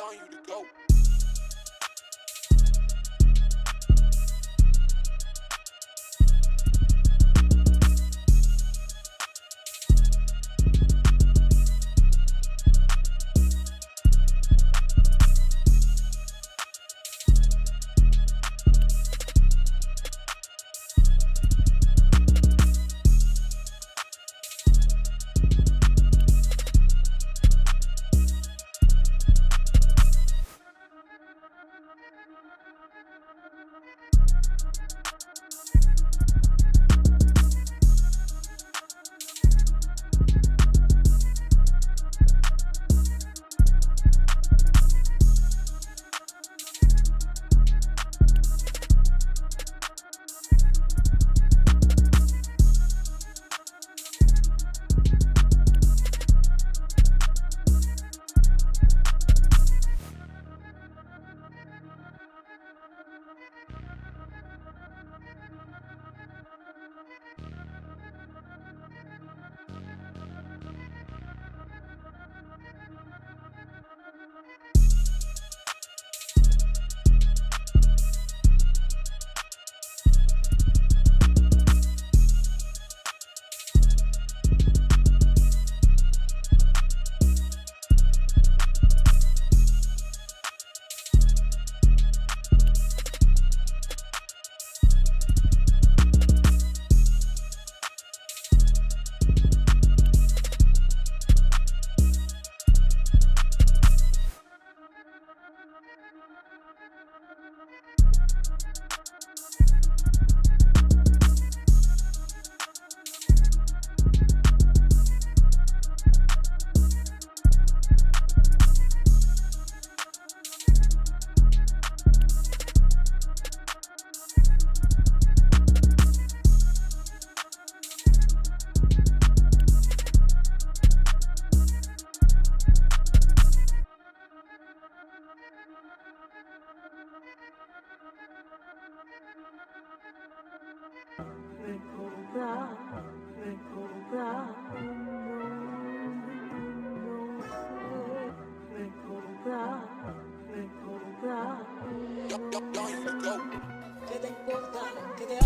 telling you to go. ¿Qué te importa? ¿Qué te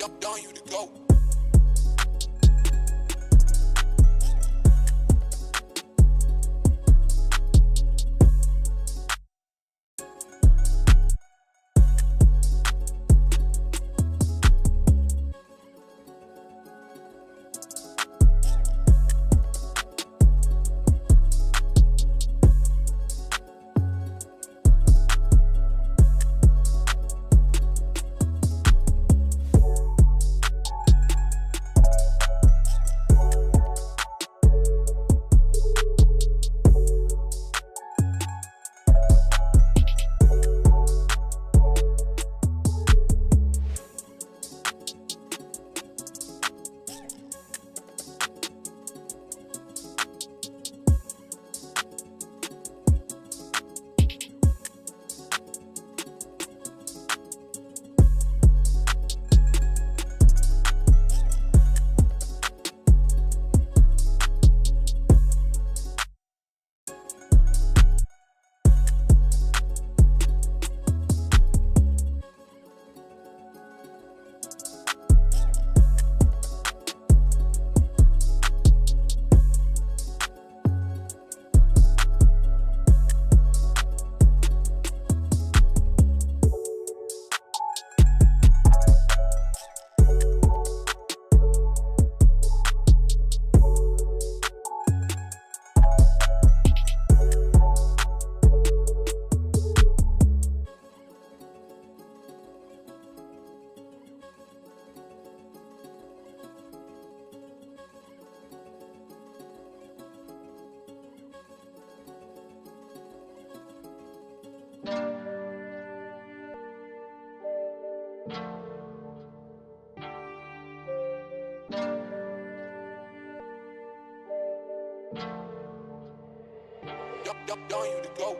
Don't you to go. Don't you to go.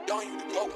Don't you to go.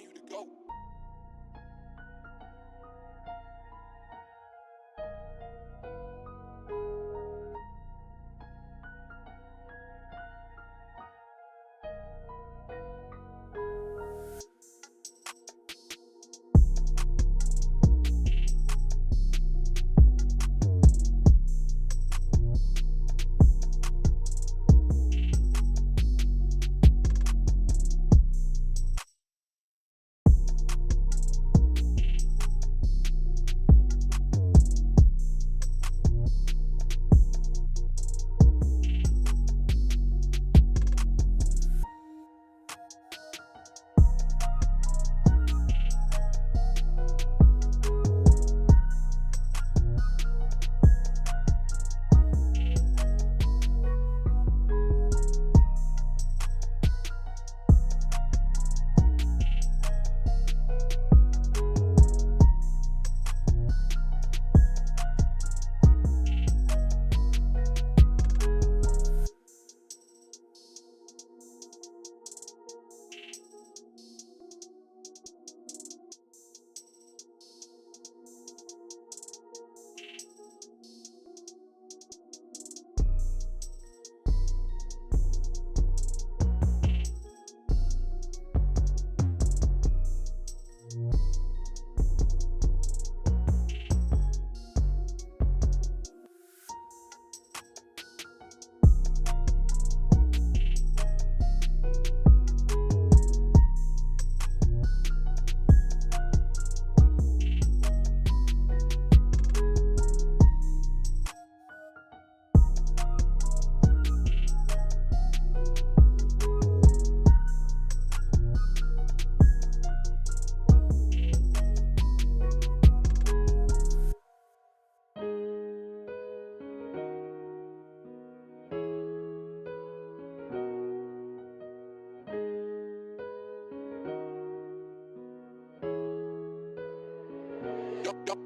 you to go.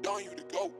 Down you to go.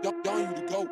Down you to go.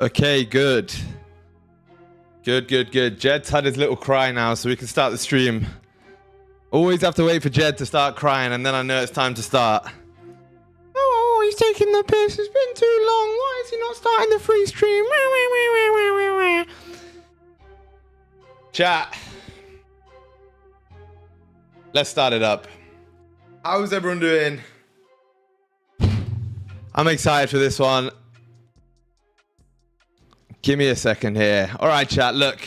Okay, good. Good. Jed's had his little cry now, so we can start the stream. Always have to wait for Jed to start crying, and then I know it's time to start. Oh, he's taking the piss. It's been too long. Why is he not starting the free stream? Chat. Let's start it up. How's everyone doing? I'm excited for this one. Give me a second here. All right, chat. Look,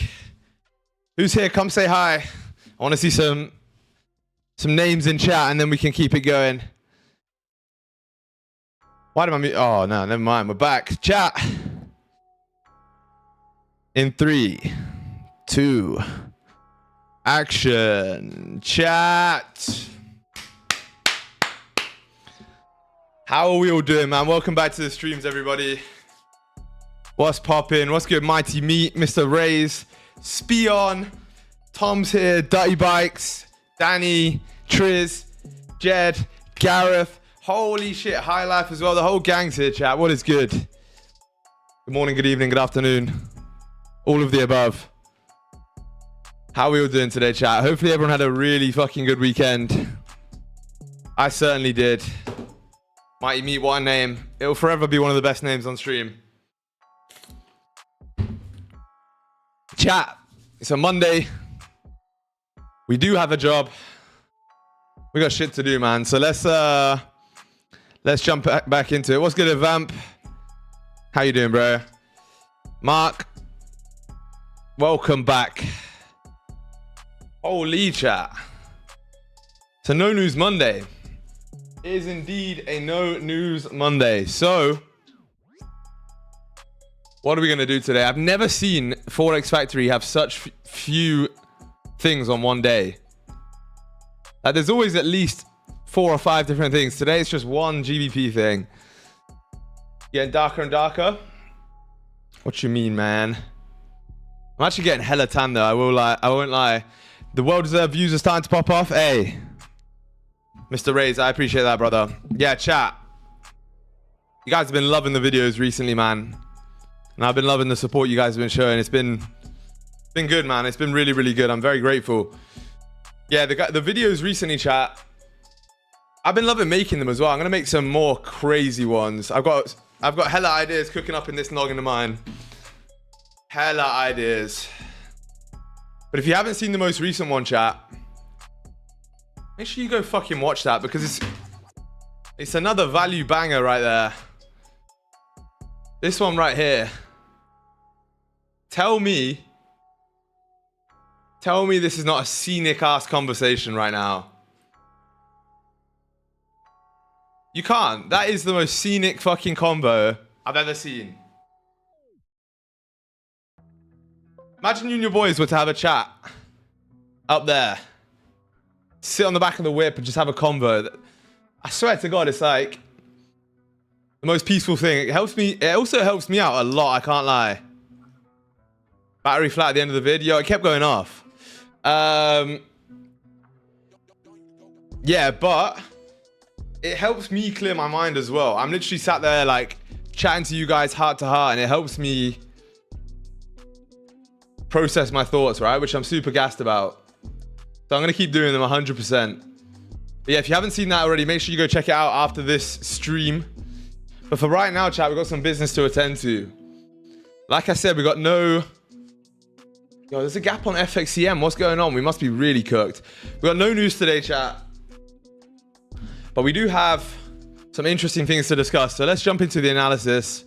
who's here? Come say hi. I want to see some names in chat, and then we can keep it going. Why did I? Oh no, never mind. We're back. Chat. In 3, 2, action. Chat. How are we all doing, man? Welcome back to the streams, everybody. What's poppin'? What's good? Mighty Meat, Mr. Rays, Spion, Tom's here, Dirty Bikes, Danny, Triz, Jed, Gareth. Holy shit, High Life as well. The whole gang's here, chat. What is good? Good morning, good evening, good afternoon. All of the above. How are we all doing today, chat? Hopefully everyone had a really fucking good weekend. I certainly did. Mighty Meat, what a name. It'll forever be one of the best names on stream. Chat, it's a Monday. We do have a job. We got shit to do, man. So let's jump back into it. What's good, Vamp? How you doing, bro? Mark, welcome back. Holy chat. It's a no news Monday. It is indeed a no news Monday. So what are we going to do today? I've never seen Forex Factory have such few things on one day. There's always at least 4 or 5 different things. Today it's just one GBP thing. Getting darker and darker. What you mean, man? I'm actually getting hella tan though. I won't lie. The well-deserved views are starting to pop off. Hey, Mr. Rays, I appreciate that, brother. Yeah, chat. You guys have been loving the videos recently, man. And I've been loving the support you guys have been showing. It's been good, man. It's been really, really good. I'm very grateful. Yeah, the videos recently, chat. I've been loving making them as well. I'm gonna make some more crazy ones. I've got hella ideas cooking up in this noggin of mine. Hella ideas. But if you haven't seen the most recent one, chat, make sure you go fucking watch that, because it's another value banger right there. This one right here. Tell me this is not a scenic ass conversation right now. You can't. That is the most scenic fucking combo I've ever seen. Imagine you and your boys were to have a chat up there. Sit on the back of the whip and just have a convo. I swear to God, it's like the most peaceful thing. It helps me. It also helps me out a lot, I can't lie. Battery flat at the end of the video. It kept going off. Yeah, but it helps me clear my mind as well. I'm literally sat there like chatting to you guys heart to heart, and it helps me process my thoughts, right? Which I'm super gassed about. So I'm going to keep doing them 100%. But yeah, if you haven't seen that already, make sure you go check it out after this stream. But for right now, chat, we've got some business to attend to. Like I said, we got no... Yo, there's a gap on FXCM. What's going on? We must be really cooked. We got no news today, chat. But we do have some interesting things to discuss. So let's jump into the analysis.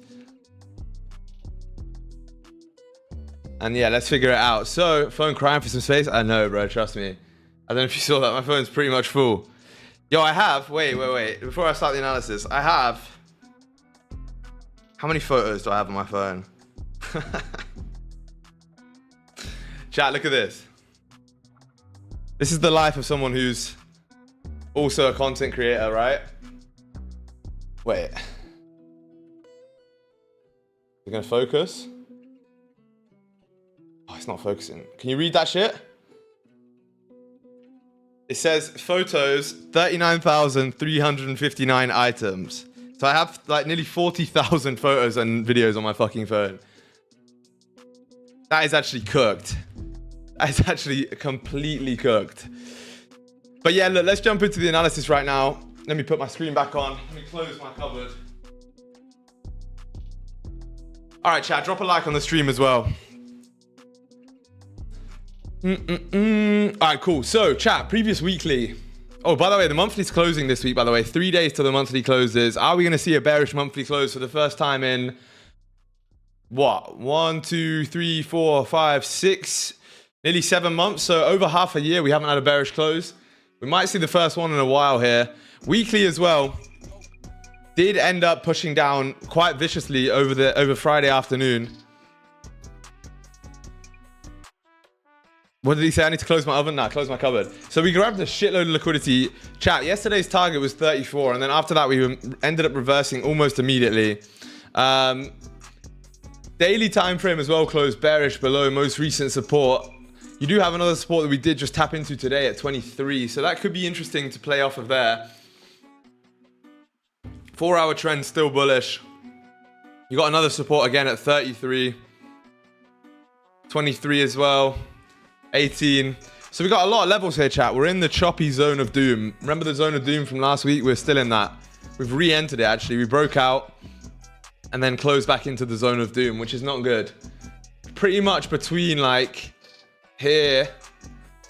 And yeah, let's figure it out. So, phone crying for some space? I know, bro. Trust me. I don't know if you saw that. My phone's pretty much full. Yo, I have... Wait. Before I start the analysis, I have... How many photos do I have on my phone? Chat, look at this. This is the life of someone who's also a content creator, right? Wait. We're gonna focus. Oh, it's not focusing. Can you read that shit? It says photos, 39,359 items. So I have like nearly 40,000 photos and videos on my fucking phone. That is actually cooked. That is actually completely cooked. But yeah, look, let's jump into the analysis right now. Let me put my screen back on. Let me close my cupboard. All right, chat, drop a like on the stream as well. All right, cool. So, chat, previous weekly. Oh, by the way, the monthly's closing this week, by the way. 3 days till the monthly closes. Are we going to see a bearish monthly close for the first time in, what? 1, 2, 3, 4, 5, 6, nearly 7 months. So, over half a year, we haven't had a bearish close. We might see the first one in a while here. Weekly as well. Did end up pushing down quite viciously over Friday afternoon. What did he say? I need to close my oven? Nah, close my cupboard. So we grabbed a shitload of liquidity. Chat, yesterday's target was 34. And then after that, we ended up reversing almost immediately. Daily time frame as well closed bearish below most recent support. You do have another support that we did just tap into today at 23. So that could be interesting to play off of there. 4-hour trend still bullish. You got another support again at 33. 23 as well. 18. So we got a lot of levels here, chat. We're in the choppy zone of doom. Remember the zone of doom from last week? We're still in that. We've re-entered it, actually. We broke out and then closed back into the zone of doom, which is not good. Pretty much between like here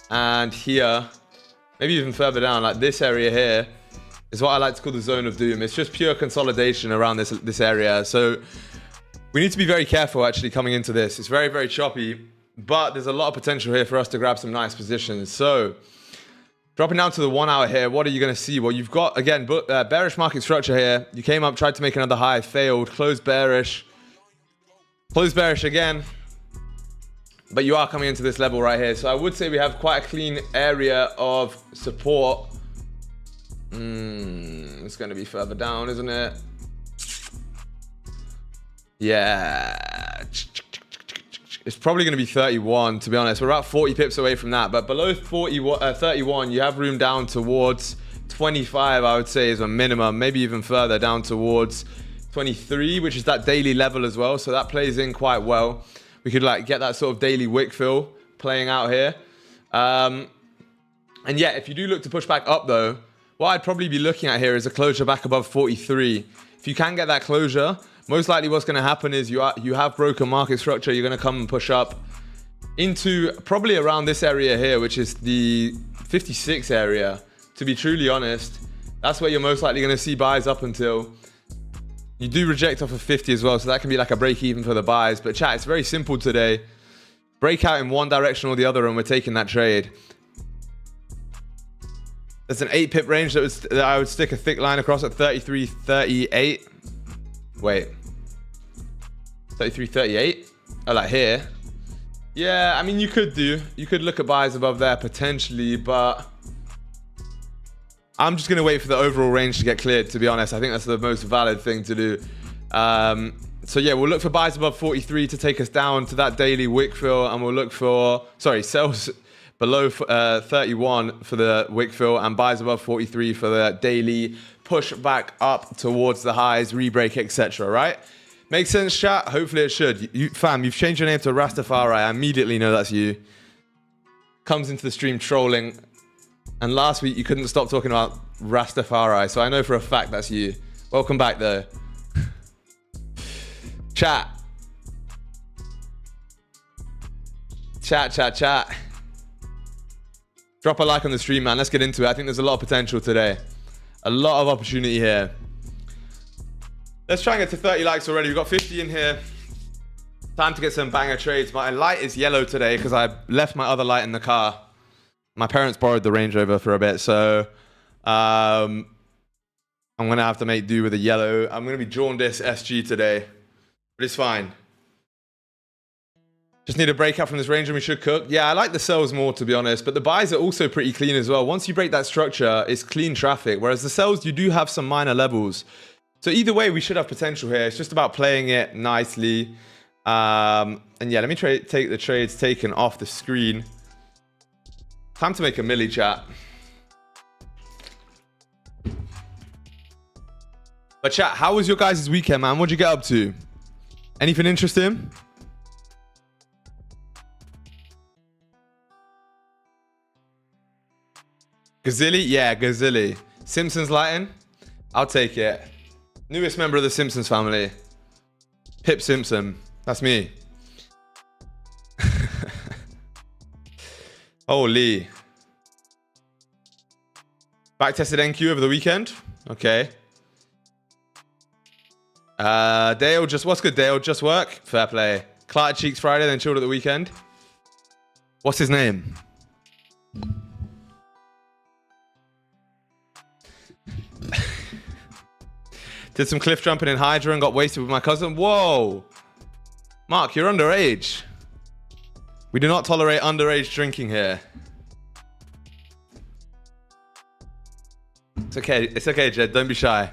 and here, maybe even further down, like this area here is what I like to call the zone of doom. It's just pure consolidation around this area. So we need to be very careful actually coming into this. It's very, very choppy. But there's a lot of potential here for us to grab some nice positions. So dropping down to the 1 hour here, what are you going to see? Well, you've got, again, bearish market structure here. You came up, tried to make another high, failed, closed bearish again. But you are coming into this level right here. So I would say we have quite a clean area of support. It's going to be further down, isn't it? Yeah. It's probably going to be 31, to be honest. We're about 40 pips away from that. But below 31, you have room down towards 25, I would say, is a minimum. Maybe even further down towards 23, which is that daily level as well. So that plays in quite well. We could like get that sort of daily wick fill playing out here. And yeah, if you do look to push back up, though, what I'd probably be looking at here is a closure back above 43. If you can get that closure, most likely what's going to happen is you have broken market structure. You're going to come and push up into probably around this area here, which is the 56 area. To be truly honest, that's where you're most likely going to see buys up until You do reject off of 50 as well, so that can be like a break even for the buys. But chat, it's very simple today. Break out in one direction or the other, and we're taking that trade. There's an 8 pip range that I would stick a thick line across at 33.38. Wait. 33.38? Oh, like here. Yeah, I mean, you could look at buys above there potentially, but I'm just going to wait for the overall range to get cleared, to be honest. I think that's the most valid thing to do. So yeah, we'll look for buys above 43 to take us down to that daily wick fill, and we'll look for, sells below 31 for the wick fill, and buys above 43 for the daily push back up towards the highs, re-break, etc. Right? Makes sense, chat? Hopefully it should. Fam, you've changed your name to Rastafari. I immediately know that's you. Comes into the stream trolling. And last week you couldn't stop talking about Rastafari, so I know for a fact that's you. Welcome back though. Chat. Chat. Drop a like on the stream, man. Let's get into it. I think there's a lot of potential today. A lot of opportunity here. Let's try and get to 30 likes already. We've got 50 in here. Time to get some banger trades. My light is yellow today because I left my other light in the car. My parents borrowed the Range Rover for a bit, so I'm going to have to make do with a yellow. I'm going to be Jaundice SG today, but it's fine. Just need a breakout from this range and we should cook. Yeah, I like the sells more, to be honest, but the buys are also pretty clean as well. Once you break that structure, it's clean traffic, whereas the sells, you do have some minor levels. So either way, we should have potential here. It's just about playing it nicely. And yeah, let me take the trades taken off the screen. Time to make a milli, chat. But chat, how was your guys' weekend, man? What'd you get up to? Anything interesting? Gazilli? Yeah, Gazilli. Simpsons Latin? I'll take it. Newest member of the Simpsons family. Pip Simpson. That's me. Holy. Back tested NQ over the weekend. Okay. Dale, what's good, Dale? Just work? Fair play. Clarted cheeks Friday, then chilled at the weekend. What's his name? Did some cliff jumping in Hydra and got wasted with my cousin. Whoa. Mark, you're underage. We do not tolerate underage drinking here. It's okay, Jed. Don't be shy.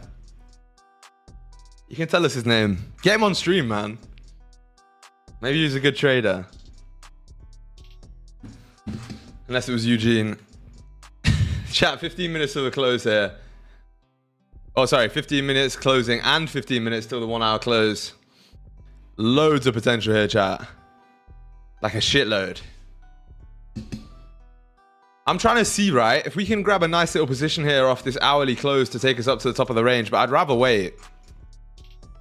You can tell us his name. Get him on stream, man. Maybe he's a good trader. Unless it was Eugene. Chat, 15 minutes till the close here. Oh, sorry, 15 minutes closing and 15 minutes till the 1 hour close. Loads of potential here, chat. Like a shitload. I'm trying to see, right, if we can grab a nice little position here off this hourly close to take us up to the top of the range, but I'd rather wait.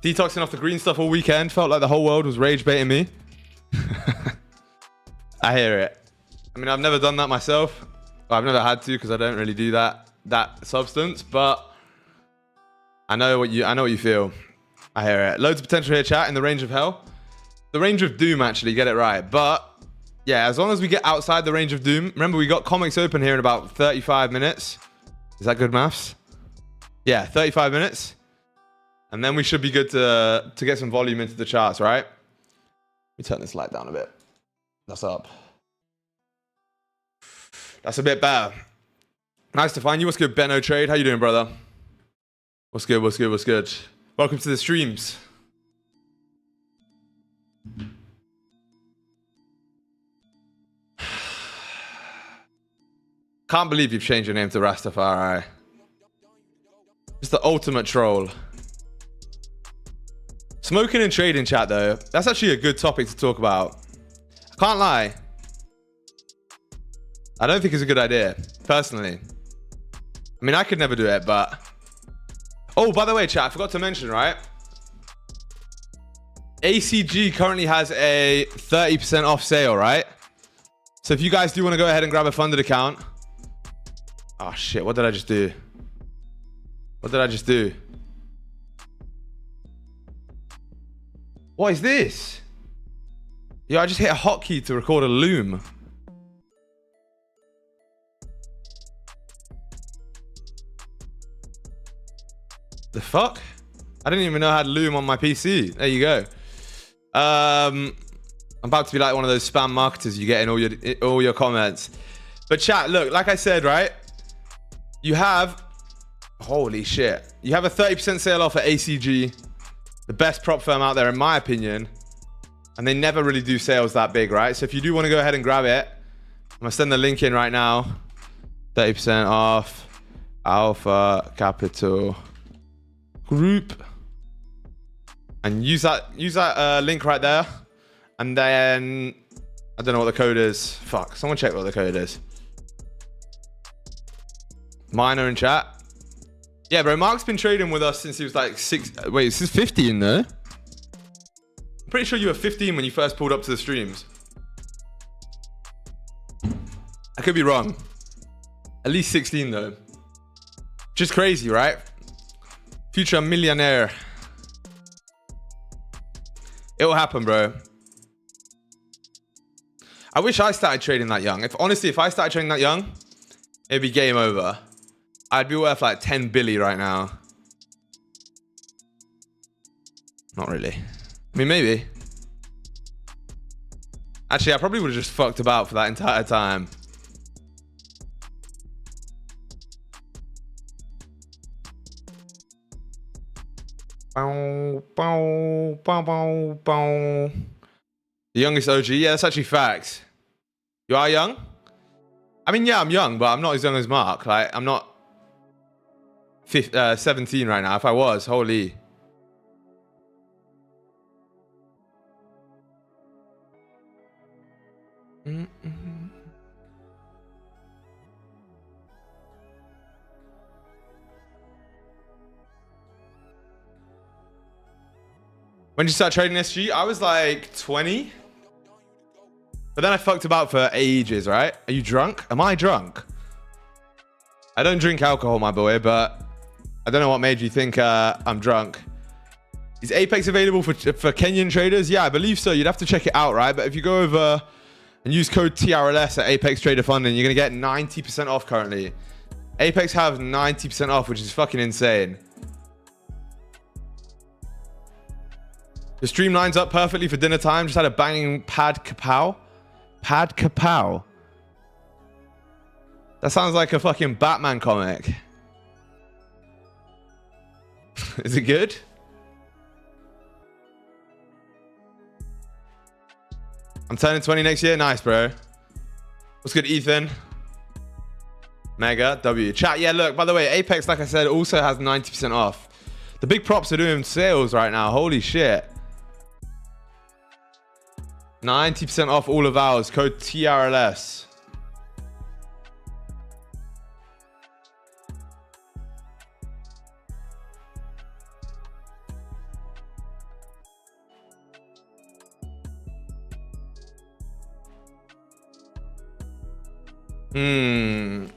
Detoxing off the green stuff all weekend. Felt like the whole world was rage baiting me. I hear it. I mean, I've never done that myself. Well, I've never had to because I don't really do that substance, but I know what you feel. I hear it. Loads of potential here, chat, in the range of hell. The range of doom, actually, get it right. But yeah, as long as we get outside the range of doom. Remember, we got comics open here in about 35 minutes. Is that good maths? Yeah, 35 minutes. And then we should be good to get some volume into the charts, right? Let me turn this light down a bit. That's up. That's a bit better. Nice to find you. What's good, Benno Trade? How you doing, brother? What's good? Welcome to the streams. Can't believe you've changed your name to Rastafari. It's the ultimate troll. Smoking and trading, chat, though. That's actually a good topic to talk about. I can't lie. I don't think it's a good idea, personally. I mean, I could never do it, but... Oh, by the way, chat, I forgot to mention, right? ACG currently has a 30% off sale, right? So if you guys do want to go ahead and grab a funded account... Oh, shit. What did I just do? What is this? Yeah, I just hit a hotkey to record a loom. The fuck? I didn't even know I had loom on my PC. There you go. I'm about to be like one of those spam marketers you get in all your comments. But chat, look, like I said, right? You have, holy shit. You have a 30% sale off at ACG, the best prop firm out there in my opinion. And they never really do sales that big, right? So if you do want to go ahead and grab it, I'm gonna send the link in right now. 30% off Alpha Capital Group. And use that link right there. And then, I don't know what the code is. Fuck, someone check what the code is. Minor in chat. Yeah, bro, Mark's been trading with us since he was like 6. Wait, this is 15 though. I'm pretty sure you were 15 when you first pulled up to the streams. I could be wrong. At least 16 though. Just crazy, right? Future millionaire. It'll happen, bro. I wish I started trading that young. Honestly, if I started trading that young, it'd be game over. I'd be worth like 10 billy right now. Not really. I mean, maybe. Actually, I probably would have just fucked about for that entire time. Bow, bow, bow, bow, bow. The youngest OG? Yeah, that's actually facts. You are young? I mean, yeah, I'm young, but I'm not as young as Mark. Like, I'm not 17 right now. If I was, holy. When did you start trading SG? I was like 20. But then I fucked about for ages, right? Are you drunk? Am I drunk? I don't drink alcohol, my boy, but I don't know what made you think I'm drunk. Is Apex available for Kenyan traders? Yeah, I believe so. You'd have to check it out, right? But if you go over and use code TRLS at Apex Trader Funding, you're going to get 90% off currently. Apex have 90% off, which is fucking insane. The stream lines up perfectly for dinner time. Just had a banging pad kapow. Pad kapow. That sounds like a fucking Batman comic. Is it good? I'm turning 20 next year. Nice, bro. What's good, Ethan? Mega W. Chat, yeah, look, by the way, Apex, like I said, also has 90% off. The big props are doing sales right now. Holy shit. 90% off all of ours. Code TRLS.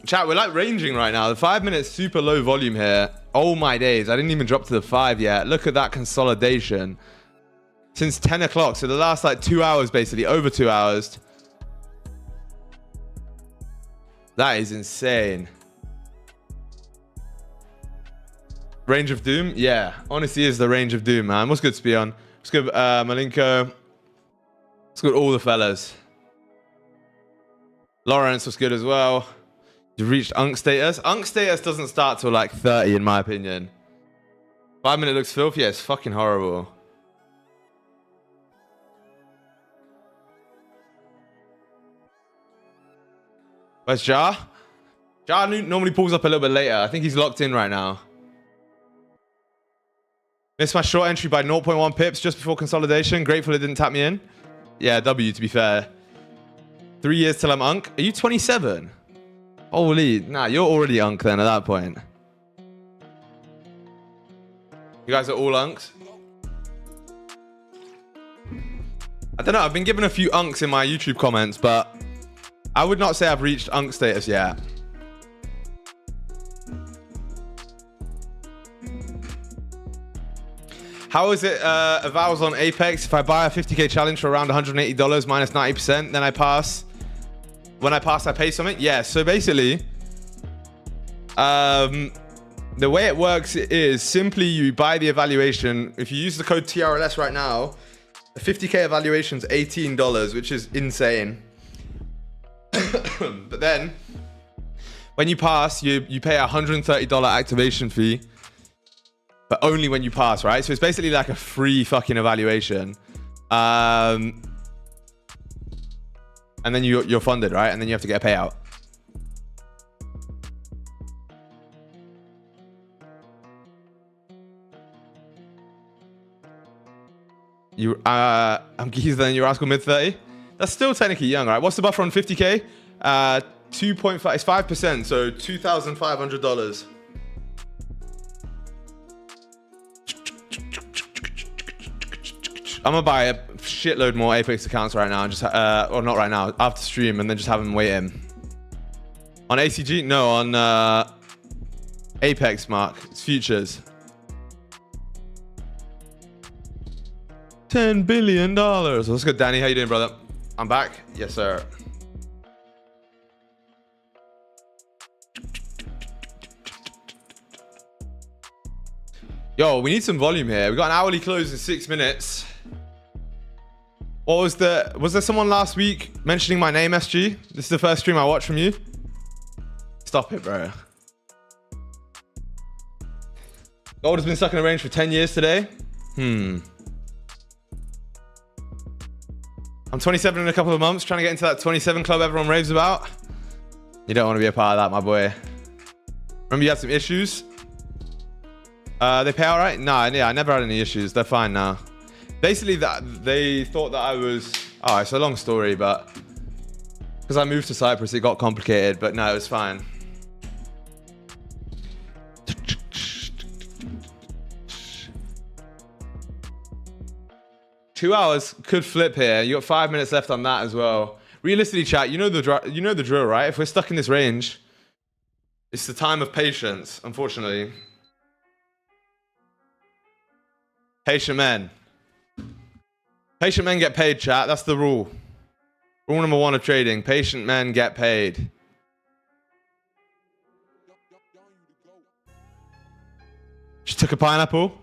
Chat, we're like ranging right now. The 5 minutes super low volume here. Oh my days. I didn't even drop to the 5 yet. Look at that consolidation. Since 10 o'clock. So the last like 2 hours, basically. Over 2 hours. That is insane. Range of Doom? Yeah. Honestly is the Range of Doom, man. What's good, Spion? What's good, Malinko? What's good, all the fellas? Lawrence was good as well. You reached Unk status. Unk status doesn't start till like 30 in my opinion. 5 minute looks filthy. Yeah, it's fucking horrible. Where's Jar? Jar normally pulls up a little bit later. I think he's locked in right now. Missed my short entry by 0.1 pips just before consolidation. Grateful it didn't tap me in. Yeah, W to be fair. 3 years till I'm Unk. Are you 27? Holy, nah, you're already Unk then at that point. You guys are all Unks? I don't know, I've been given a few Unks in my YouTube comments, but I would not say I've reached Unk status yet. How is it avowals on Apex? If I buy a 50k challenge for around $180 minus 90%, then I pass. When I pass, I pay something? Yeah, so basically, the way it works is simply you buy the evaluation. If you use the code TRLS right now, a 50k evaluation is $18, which is insane. But then, when you pass, you pay a $130 activation fee. But only when you pass, right? So it's basically like a free fucking evaluation. And then you're funded, right? And then you have to get a payout. I'm geezer than your rascal mid 30. That's still technically young, right? What's the buffer on 50k? 2.5. It's 5%, so $2,500. I'm gonna buy a shitload more Apex accounts right now and just or not right now, after stream, and then just have them wait in. On ACG? No, on Apex, Mark. It's futures. $10 billion. What's good, Danny? How you doing, brother? I'm back. Yes, sir. Yo, we need some volume here. We got an hourly close in 6 minutes. Was there someone last week mentioning my name, SG? This is the first stream I watched from you. Stop it, bro. Gold has been stuck in a range for 10 years today. I'm 27 in a couple of months, trying to get into that 27 club everyone raves about. You don't want to be a part of that, my boy. Remember you had some issues? They pay all right? Nah, yeah, I never had any issues. They're fine now. Basically, that they thought that I was... Oh, it's a long story, but... Because I moved to Cyprus, it got complicated, but no, it was fine. Two hours could flip here. You got 5 minutes left on that as well. Realistically, chat, you know the drill, right? If we're stuck in this range, it's the time of patience, unfortunately. Patient men. Patient men get paid, chat. That's the rule. Rule number 1 of trading. Patient men get paid. Just took a pineapple.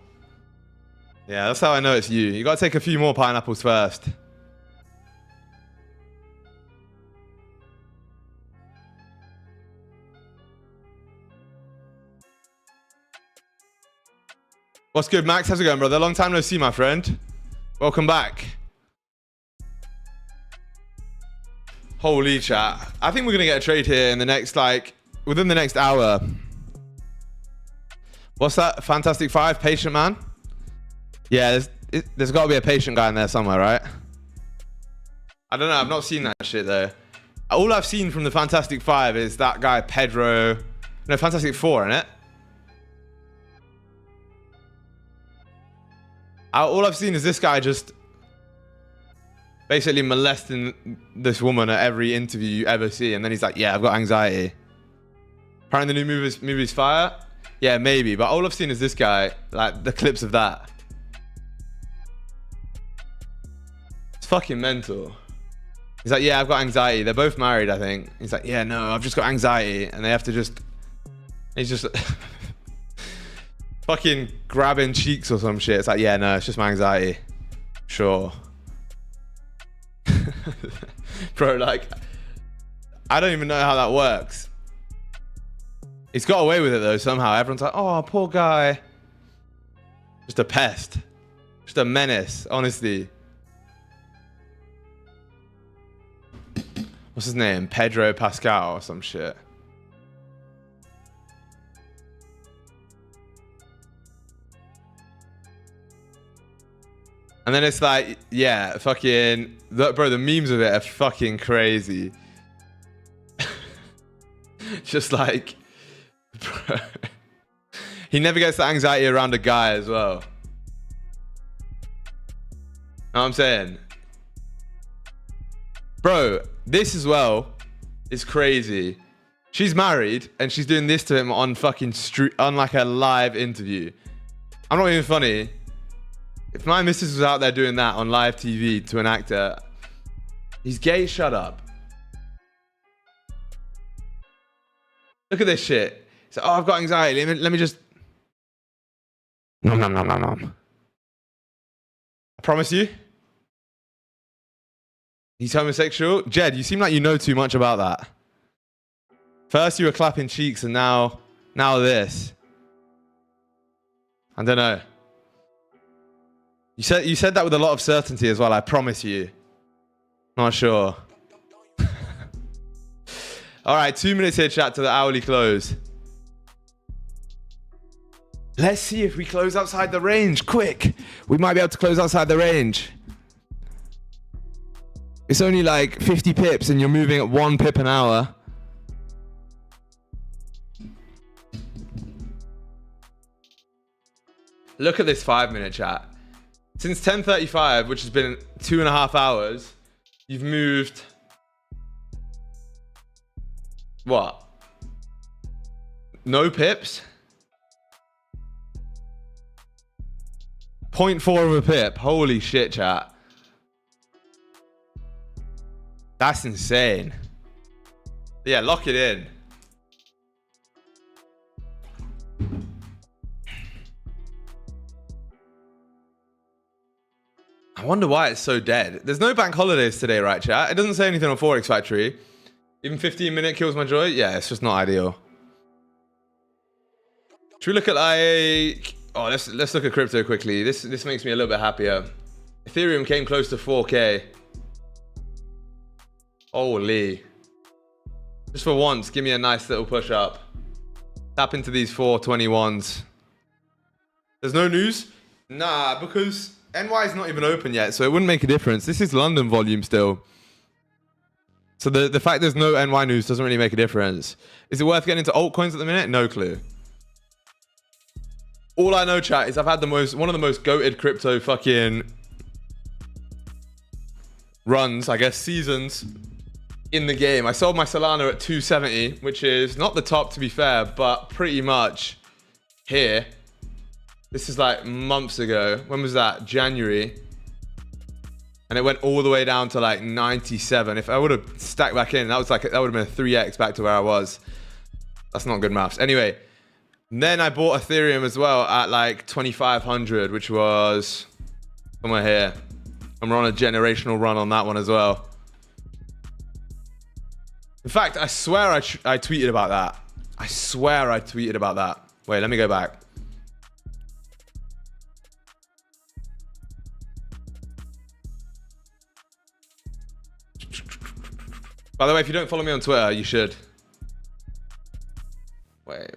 Yeah, that's how I know it's you. You gotta take a few more pineapples first. What's good, Max? How's it going, brother? Long time no see, my friend. Welcome back. Holy chat. I think we're gonna get a trade here in the next, within the next hour. What's that? Fantastic 5, patient man? Yeah, there's got to be a patient guy in there somewhere, right? I don't know. I've not seen that shit, though. All I've seen from the Fantastic 5 is that guy, Pedro. No, Fantastic 4, innit? All I've seen is this guy just basically molesting this woman at every interview you ever see. And then he's like, yeah, I've got anxiety. Apparently the new movie's fire. Yeah, maybe. But all I've seen is this guy, like the clips of that. It's fucking mental. He's like, yeah, I've got anxiety. They're both married, I think. He's like, yeah, no, I've just got anxiety. And they have to just... He's just... fucking grabbing cheeks or some shit. It's like, yeah, no, it's just my anxiety. Sure. Bro, like... I don't even know how that works. He's got away with it, though, somehow. Everyone's like, oh, poor guy. Just a pest. Just a menace, honestly. What's his name? Pedro Pascal or some shit. And then it's like, yeah, fucking... Bro, the memes of it are fucking crazy. Just like... Bro. He never gets the anxiety around a guy as well. Know what I'm saying? Bro, this as well is crazy. She's married and she's doing this to him on fucking street, on like a live interview. I'm not even funny. If my missus was out there doing that on live TV to an actor, he's gay, shut up. Look at this shit. So, oh, I've got anxiety. Let me just... Nom, nom, nom, nom, nom. I promise you. He's homosexual. Jed, you seem like you know too much about that. First you were clapping cheeks and now this. I don't know. You said that with a lot of certainty as well, I promise you. Not sure. All right, 2 minutes here, chat, to the hourly close. Let's see if we close outside the range. Quick. We might be able to close outside the range. It's only like 50 pips and you're moving at 1 pip an hour. Look at this 5-minute chat. Since 10:35, which has been 2.5 hours, you've moved... What? No pips? 0.4 of a pip. Holy shit, chat. That's insane. Yeah, lock it in. I wonder why it's so dead. There's no bank holidays today, right, chat? It doesn't say anything on Forex Factory. Even 15-minute kills my joy? Yeah, it's just not ideal. Should we look at like... Oh, let's look at crypto quickly. This makes me a little bit happier. Ethereum came close to 4K. Holy. Just for once, give me a nice little push up. Tap into these 421s. There's no news? Nah, because NY is not even open yet, so it wouldn't make a difference. This is London volume still. So the fact there's no NY news doesn't really make a difference. Is it worth getting into altcoins at the minute? No clue. All I know, chat, is I've had one of the most goated crypto fucking runs, I guess, seasons in the game. I sold my Solana at 270, which is not the top, to be fair, but pretty much here. This is like months ago. When was that? January. And it went all the way down to like 97. If I would have stacked back in, that would have been a 3x back to where I was. That's not good maths. Anyway, then I bought Ethereum as well at like 2,500, which was somewhere here. And we're on a generational run on that one as well. In fact, I swear I tweeted about that. I swear I tweeted about that. Wait, let me go back. By the way, if you don't follow me on Twitter, you should. Wait.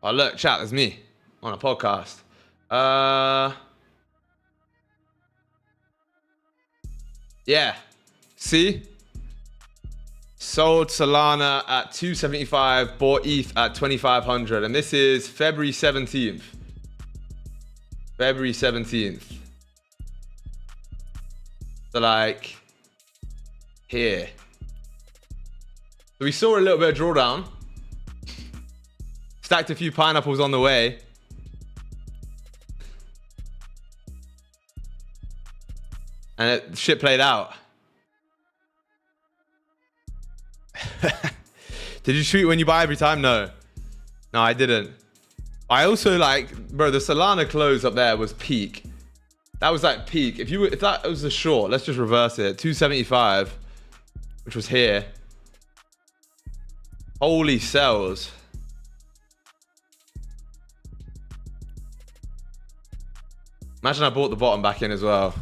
Oh, look, chat, there's me on a podcast. Yeah. See? Sold Solana at 275, bought ETH at 2,500. And this is February 17th. February 17th. So like here. So we saw a little bit of drawdown. Stacked a few pineapples on the way. And shit played out. Did you tweet when you buy every time? No. No, I didn't. I also like, bro, the Solana close up there was peak. That was like peak. If that was a short, let's just reverse it. 275, which was here. Holy cells. Imagine I bought the bottom back in as well.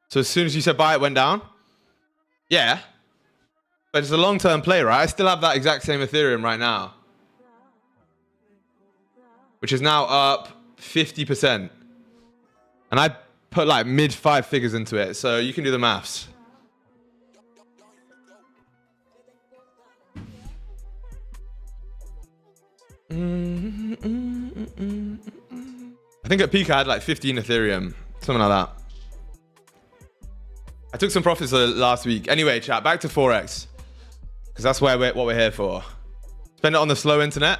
So as soon as you said buy, it went down? Yeah. But it's a long-term play, right? I still have that exact same Ethereum right now, which is now up 50%. And I put like mid 5 figures into it, so you can do the maths. I think at peak I had like 15 Ethereum, something like that. I took some profits last week. Anyway, chat, back to Forex. Because that's what we're here for. Spend it on the slow internet.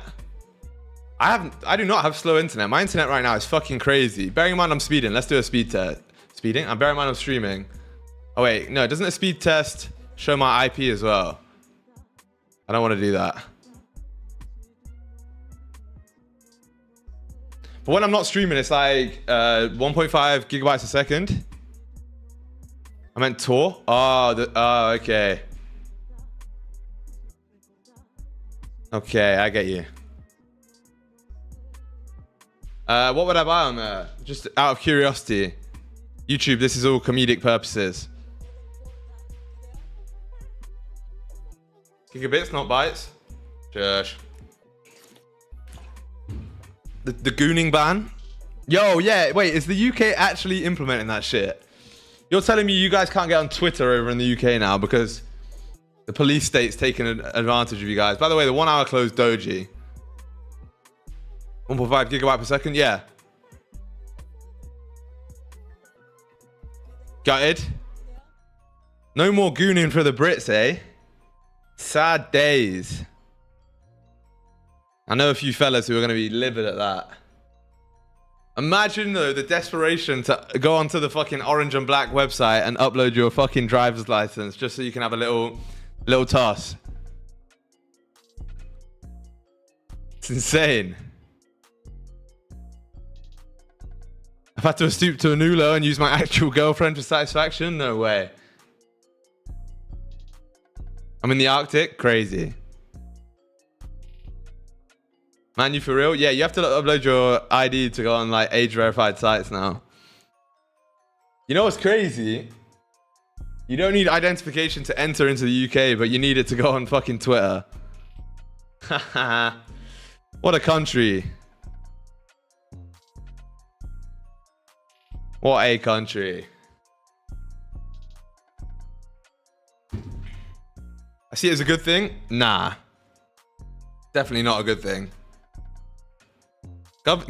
I do not have slow internet. My internet right now is fucking crazy. Bearing in mind I'm speeding. Let's do a speed test. Speeding? I'm bearing in mind I'm streaming. Oh wait, no, doesn't a speed test show my IP as well? I don't want to do that. But when I'm not streaming, it's like 1.5 gigabytes a second. I meant Tor. Oh, okay. Okay, I get you. What would I buy on there? Just out of curiosity. YouTube, this is all comedic purposes. Gigabits, not bytes. Shush. The gooning ban? Yo, yeah, wait, is the UK actually implementing that shit? You're telling me you guys can't get on Twitter over in the UK now because the police state's taking advantage of you guys. By the way, the 1 hour closed doji. 1.5 gigabyte per second, yeah. Gutted. No more gooning for the Brits, eh? Sad days. I know a few fellas who are going to be livid at that. Imagine, though, the desperation to go onto the fucking orange and black website and upload your fucking driver's license just so you can have a little toss. It's insane. I've had to stoop to a Nulo and use my actual girlfriend for satisfaction? No way. I'm in the Arctic? Crazy. Man, you for real? Yeah, you have to upload your ID to go on like age-verified sites now. You know what's crazy? You don't need identification to enter into the UK, but you need it to go on fucking Twitter. What a country. What a country. I see it as a good thing? Nah. Definitely not a good thing.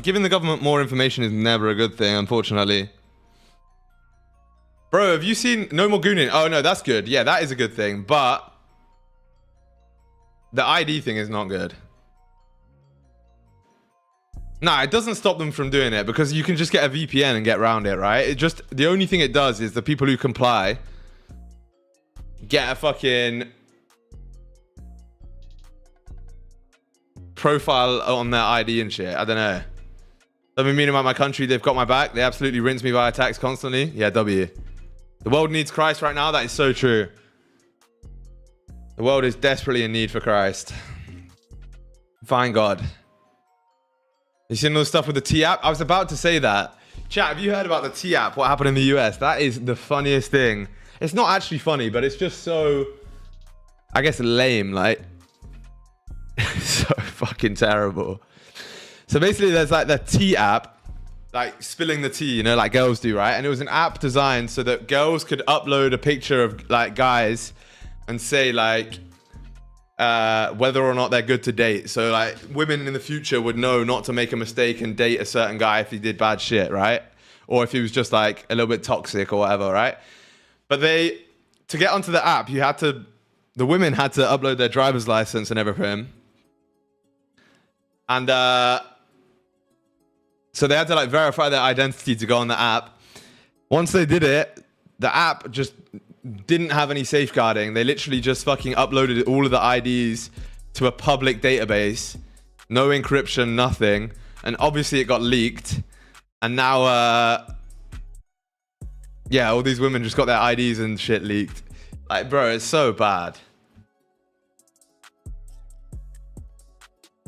Giving the government more information is never a good thing, unfortunately. Bro, have you seen No More Gooning? Oh, no, that's good. Yeah, that is a good thing. But the ID thing is not good. Nah, it doesn't stop them from doing it because you can just get a VPN and get around it, right? It just, the only thing it does is the people who comply get a fucking profile on their ID and shit. I don't know. Something mean about my country, they've got my back. They absolutely rinse me via tax constantly. Yeah, W. The world needs Christ right now. That is so true. The world is desperately in need for Christ. Fine God. You seen all the stuff with the T app? I was about to say that. Chat, have you heard about the T app? What happened in the US? That is the funniest thing. It's not actually funny, but it's just so, I guess, lame. Like, so fucking terrible. So basically, there's like the T app, like spilling the tea, you know, like girls do, right? And it was an app designed so that girls could upload a picture of like guys and say like whether or not they're good to date. So like women in the future would know not to make a mistake and date a certain guy if he did bad shit, right? Or if he was just like a little bit toxic or whatever, right? But to get onto the app, the women had to upload their driver's license and everything. And so they had to like verify their identity to go on the app. Once they did it, the app just didn't have any safeguarding. They literally just fucking uploaded all of the IDs to a public database. No encryption, nothing. And obviously it got leaked. And now, yeah, all these women just got their IDs and shit leaked. Like, bro, it's so bad.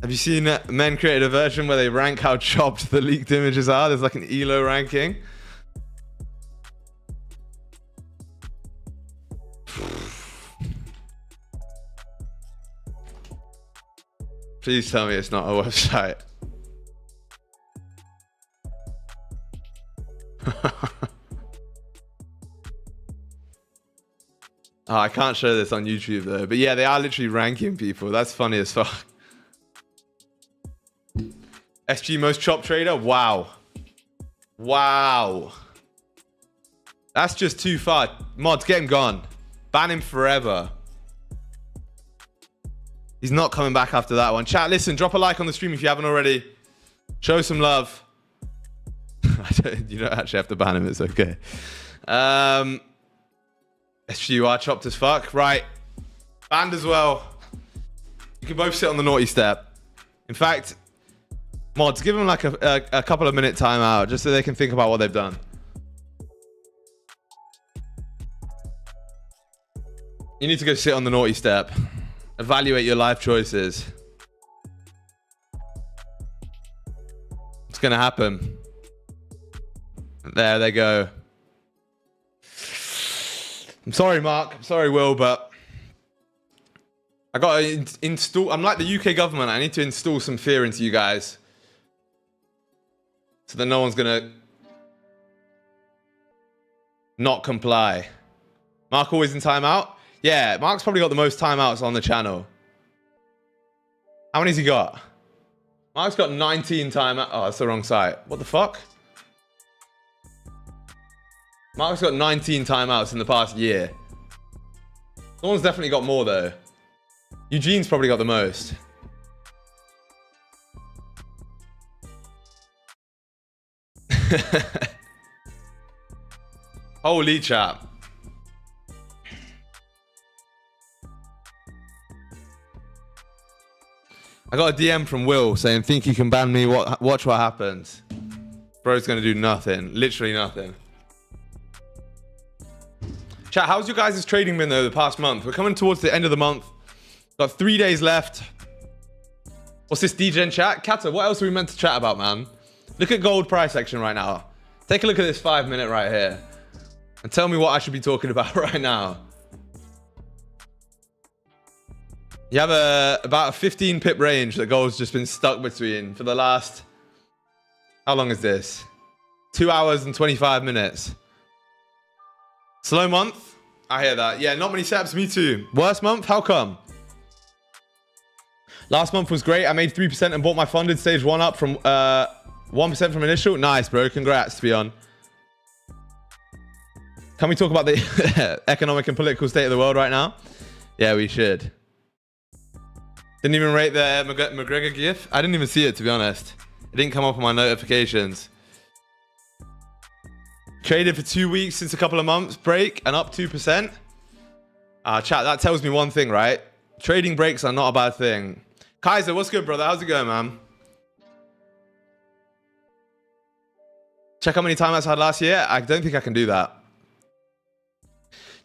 Have you seen men created a version where they rank how chopped the leaked images are? There's like an ELO ranking. Please tell me it's not a website. Oh, I can't show this on YouTube though. But yeah, they are literally ranking people. That's funny as fuck. SG most chop trader? Wow. Wow. That's just too far. Mods, get him gone. Ban him forever. He's not coming back after that one. Chat, listen, drop a like on the stream if you haven't already. Show some love. You don't actually have to ban him. It's okay. You are chopped as fuck. Right. Banned as well. You can both sit on the naughty step. In fact, mods, give them like a couple of minute timeout just so they can think about what they've done. You need to go sit on the naughty step. Evaluate your life choices. It's going to happen. There they go. I'm sorry, Mark. I'm sorry, Will, but I got to install. I'm like the UK government. I need to install some fear into you guys so that no one's going to not comply. Mark always in timeout? Yeah, Mark's probably got the most timeouts on the channel. How many's he got? Mark's got 19 timeouts. Oh, that's the wrong site. What the fuck? Mark's got 19 timeouts in the past year. Someone's definitely got more though. Eugene's probably got the most. Holy chap. I got a DM from Will saying, think you can ban me, watch what happens. Bro's gonna do nothing. Literally nothing. Chat, how's your guys' trading been though the past month? We're coming towards the end of the month. Got 3 days left. What's this DGen chat? Kata, what else are we meant to chat about, man? Look at gold price action right now. Take a look at this 5 minute right here. And tell me what I should be talking about right now. You have about a 15 pip range that gold's just been stuck between for the last... How long is this? 2 hours and 25 minutes. Slow month? I hear that. Yeah, not many setups, me too. Worst month? How come? Last month was great. I made 3% and bought my funded stage 1 up from 1% from initial. Nice, bro. Congrats, to be on. Can we talk about the economic and political state of the world right now? Yeah, we should. Didn't even rate the McGregor GIF. I didn't even see it, to be honest. It didn't come up on my notifications. Traded for 2 weeks since a couple of months break and up 2%. Chat, that tells me one thing, right? Trading breaks are not a bad thing. Kaiser, what's good, brother? How's it going, man? Check how many timeouts I had last year. I don't think I can do that.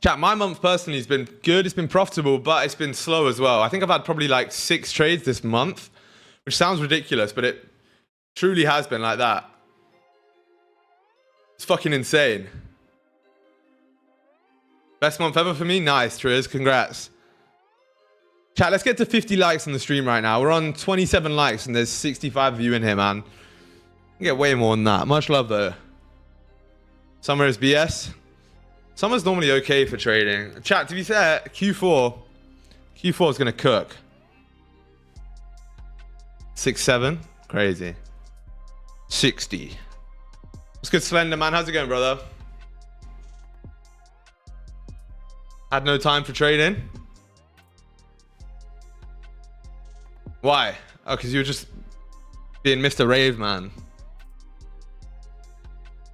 Chat, my month personally has been good. It's been profitable, but it's been slow as well. I think I've had probably like 6 trades this month, which sounds ridiculous, but it truly has been like that. It's fucking insane. Best month ever for me? Nice, Triz. Congrats. Chat, let's get to 50 likes on the stream right now. We're on 27 likes and there's 65 of you in here, man. You get way more than that. Much love, though. Summer is BS. Summer's normally okay for trading. Chat, to be fair, Q4 is going to cook. 6-7. Crazy. 60. What's good, Slender, man? How's it going, brother? Had no time for trading. Why? Oh, because you were just being Mr. Rave, man.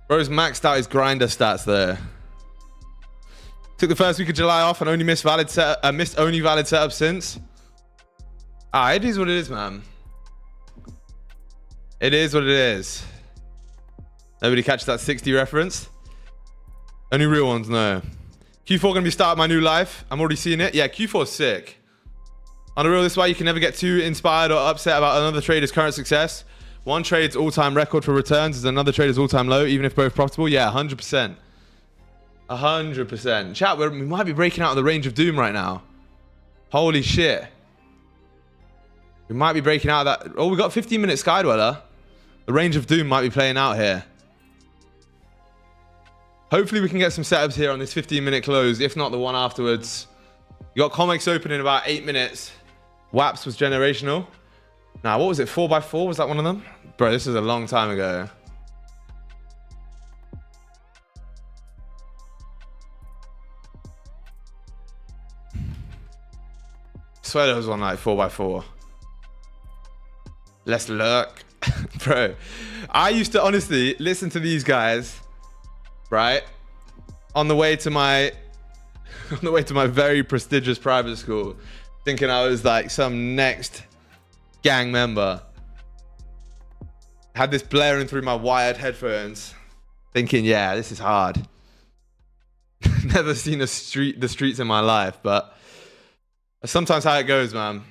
Bro's maxed out his grinder stats there. Took the first week of July off and only missed valid setup since. It is what it is, man. It is what it is. Nobody catches that 60 reference. Only real ones know. Q4 gonna be starting my new life. I'm already seeing it. Yeah, Q4 is sick. On the real, this is why you can never get too inspired or upset about another trader's current success. One trade's all-time record for returns is another trader's all-time low, even if both profitable. Yeah, 100%. 100%. Chat, we might be breaking out of the range of doom right now. Holy shit. We might be breaking out of that. Oh, we got 15-minute Skydweller. The range of doom might be playing out here. Hopefully we can get some setups here on this 15-minute close, if not the one afterwards. You got comics open in about 8 minutes. WAPS was generational. Nah, what was it? 4x4? Was that one of them? Bro, this is a long time ago. swear there was one like 4x4. Let's look. Bro, I used to honestly listen to these guys, right? On the way to my very prestigious private school, thinking I was like some next gang member. Had this blaring through my wired headphones, thinking, yeah, this is hard. Never seen the streets in my life, but that's sometimes how it goes, man.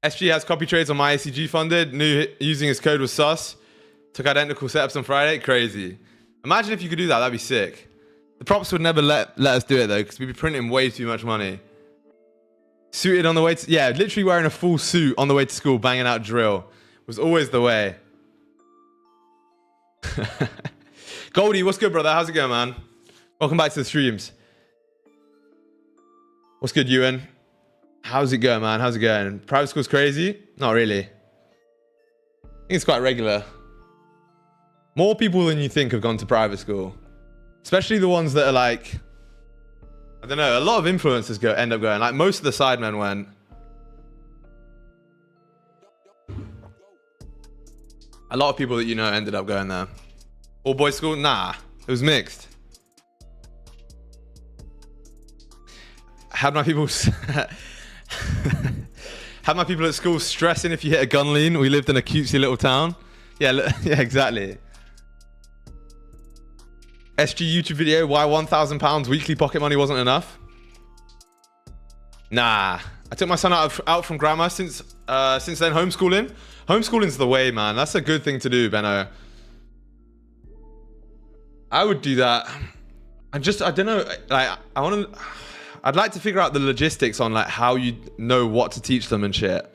SG has copy trades on my ACG funded. Knew using his code was sus. Took identical setups on Friday. Crazy. Imagine if you could do that. That'd be sick. The props would never let us do it though, because we'd be printing way too much money. Suited on the way to, yeah, literally wearing a full suit on the way to school, banging out drill was always the way. Goldie, what's good, brother? How's it going, man? Welcome back to the streams. What's good, Ewan? How's it going, man? How's it going? Private school's crazy? Not really. I think it's quite regular. More people than you think have gone to private school. Especially the ones that are like, I don't know, a lot of influencers end up going. Like most of the sidemen went. A lot of people that you know ended up going there. All boys school? Nah, it was mixed. Had my people had my people at school stressing if you hit a gun lean. We lived in a cutesy little town. Yeah, yeah, exactly. SG YouTube video, why £1,000 weekly pocket money wasn't enough? Nah, I took my son out from grammar since then homeschooling. Homeschooling's the way, man. That's a good thing to do, Benno. I would do that. I don't know, like I'd like to figure out the logistics on like how you know what to teach them and shit.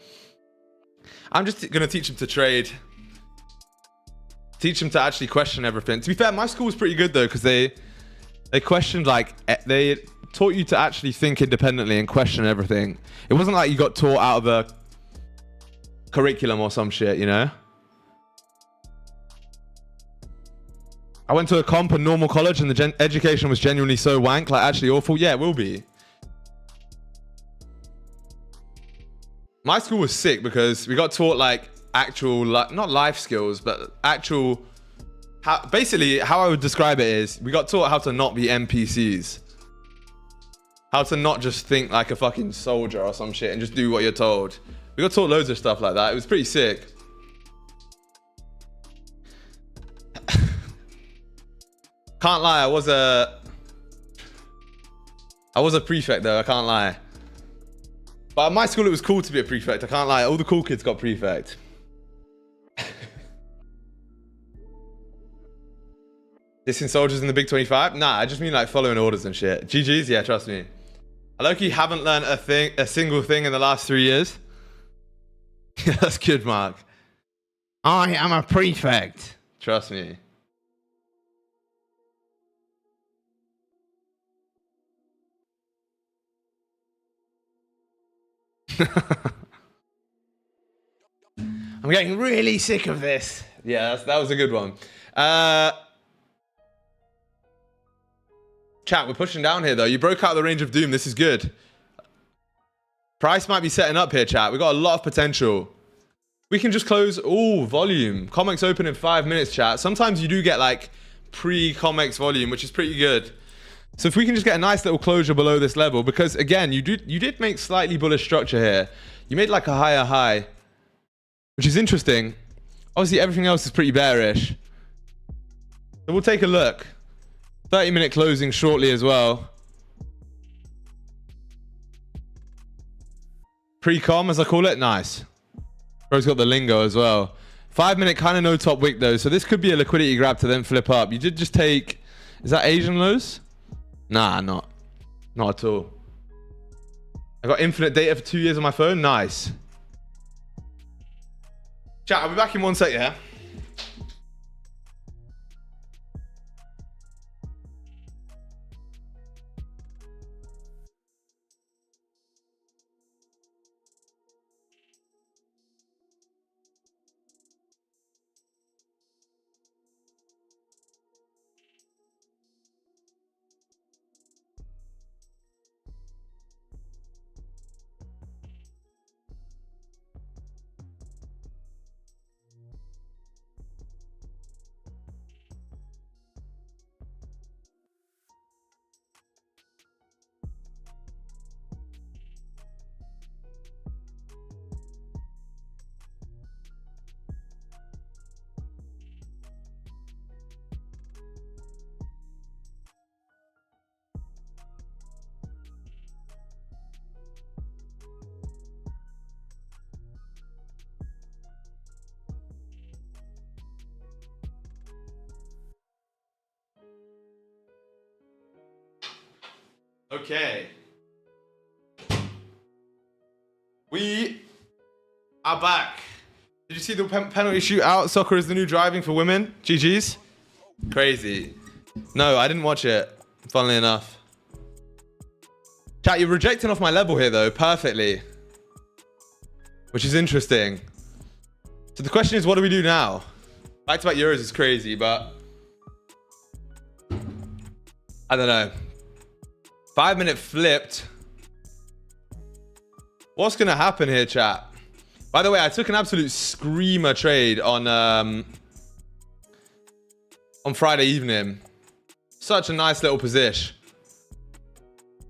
I'm just gonna teach them to trade. Teach them to actually question everything. To be fair, my school was pretty good though, because they questioned, like, they taught you to actually think independently and question everything. It wasn't like you got taught out of a curriculum or some shit, you know? I went to a comp and normal college and the education was genuinely so wank, like actually awful. Yeah, it will be. My school was sick because we got taught like actual, not life skills, but actual, basically how I would describe it is we got taught how to not be NPCs. How to not just think like a fucking soldier or some shit and just do what you're told. We got taught loads of stuff like that. It was pretty sick. Can't lie, I was a prefect though, I can't lie. But at my school it was cool to be a prefect, I can't lie. All the cool kids got prefect. Dissing soldiers in the Big 25? Nah, I just mean like following orders and shit. GG's, yeah, trust me. I low-key haven't learned a single thing in the last 3 years. That's good, Mark. I am a prefect. Trust me. I'm getting really sick of this. Yeah, that was a good one. Chat, we're pushing down here though. You broke out the range of doom. This is good. Price might be setting up here, chat. We got a lot of potential. We can just close. Oh, volume. Comics open in 5 minutes, chat. Sometimes you do get like pre-comics volume, which is pretty good. So if we can just get a nice little closure below this level, because again, you did make slightly bullish structure here. You made like a higher high, which is interesting. Obviously, everything else is pretty bearish. So we'll take a look. 30-minute closing shortly as well. Pre-com, as I call it. Nice. Bro's got the lingo as well. 5 minute kind of no top wick though. So this could be a liquidity grab to then flip up. You did just take, is that Asian lows? Nah, not at all. I got infinite data for 2 years on my phone. Nice. Chat, I'll be back in 1 sec, yeah? Okay. We are back. Did you see the penalty shootout? Soccer is the new driving for women. GG's. Crazy. No, I didn't watch it, funnily enough. Chat, you're rejecting off my level here, though, perfectly. Which is interesting. So the question is, what do we do now? Back-to-back Euros is crazy, but... I don't know. 5-minute flipped. What's going to happen here, chat? By the way, I took an absolute screamer trade on Friday evening. Such a nice little position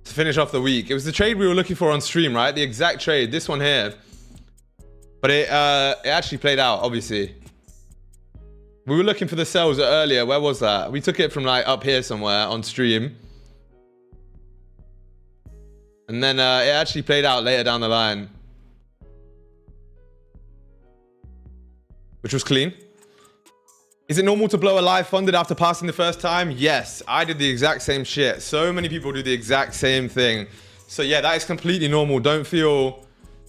to finish off the week. It was the trade we were looking for on stream, right? The exact trade, this one here. But it actually played out, obviously. We were looking for the sells earlier. Where was that? We took it from like up here somewhere on stream. And then it actually played out later down the line. Which was clean. Is it normal to blow a live funded after passing the first time? Yes, I did the exact same shit. So many people do the exact same thing. So yeah, that is completely normal. Don't feel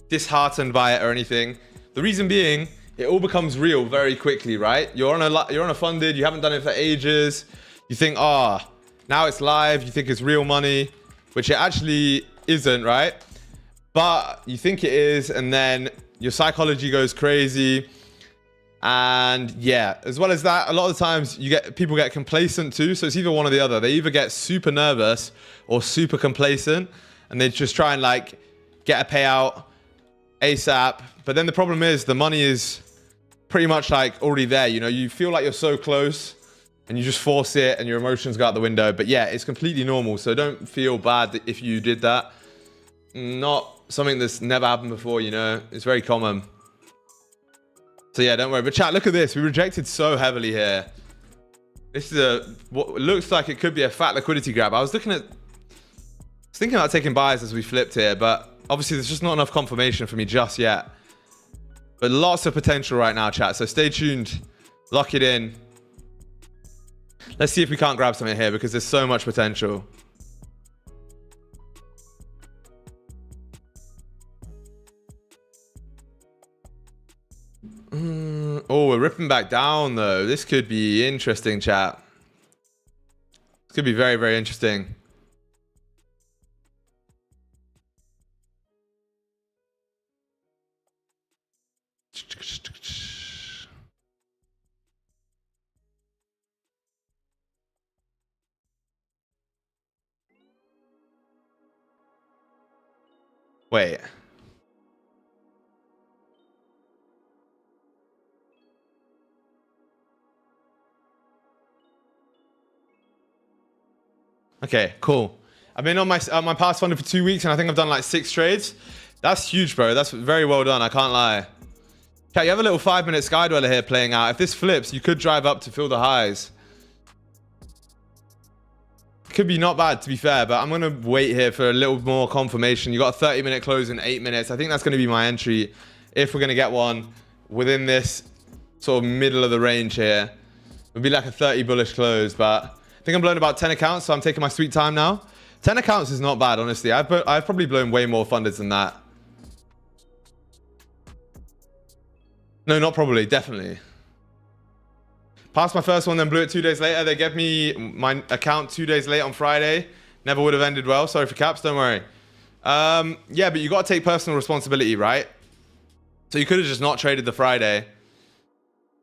disheartened by it or anything. The reason being, it all becomes real very quickly, right? You're on a funded, you haven't done it for ages. You think, now it's live. You think it's real money, which it actually isn't, right? But you think it is, and then your psychology goes crazy. And yeah, as well as that, a lot of the times people get complacent too. So it's either one or the other. They either get super nervous or super complacent, and they just try and like get a payout ASAP. But then the problem is the money is pretty much like already there. You know, you feel like you're so close and you just force it and your emotions go out the window. But yeah, it's completely normal. So don't feel bad if you did that. Not something that's never happened before, you know, it's very common. So yeah, don't worry. But chat, look at this. We rejected so heavily here. This is what looks like it could be a fat liquidity grab. I was thinking about taking buys as we flipped here, but obviously there's just not enough confirmation for me just yet. But lots of potential right now, chat. So stay tuned. Lock it in. Let's see if we can't grab something here because there's so much potential. Oh, we're ripping back down though. This could be interesting, chat. This could be very, very interesting. Wait. Okay, cool. I've been on my past funded for 2 weeks and I think I've done like 6 trades. That's huge, bro. That's very well done. I can't lie. Okay, you have a little 5-minute Sky Dweller here playing out. If this flips, you could drive up to fill the highs. Could be not bad, to be fair, but I'm going to wait here for a little more confirmation. You got a 30-minute close in 8 minutes. I think that's going to be my entry if we're going to get one within this sort of middle of the range here. It would be like a 30 bullish close, but I think I'm blowing about 10 accounts, so I'm taking my sweet time now. 10 accounts is not bad, honestly. I've probably blown way more fundeds than that. No, not probably. Definitely. Passed my first one, then blew it 2 days later. They gave me my account 2 days late on Friday. Never would have ended well. Sorry for caps. Don't worry. Yeah, but you got to take personal responsibility, right? So you could have just not traded the Friday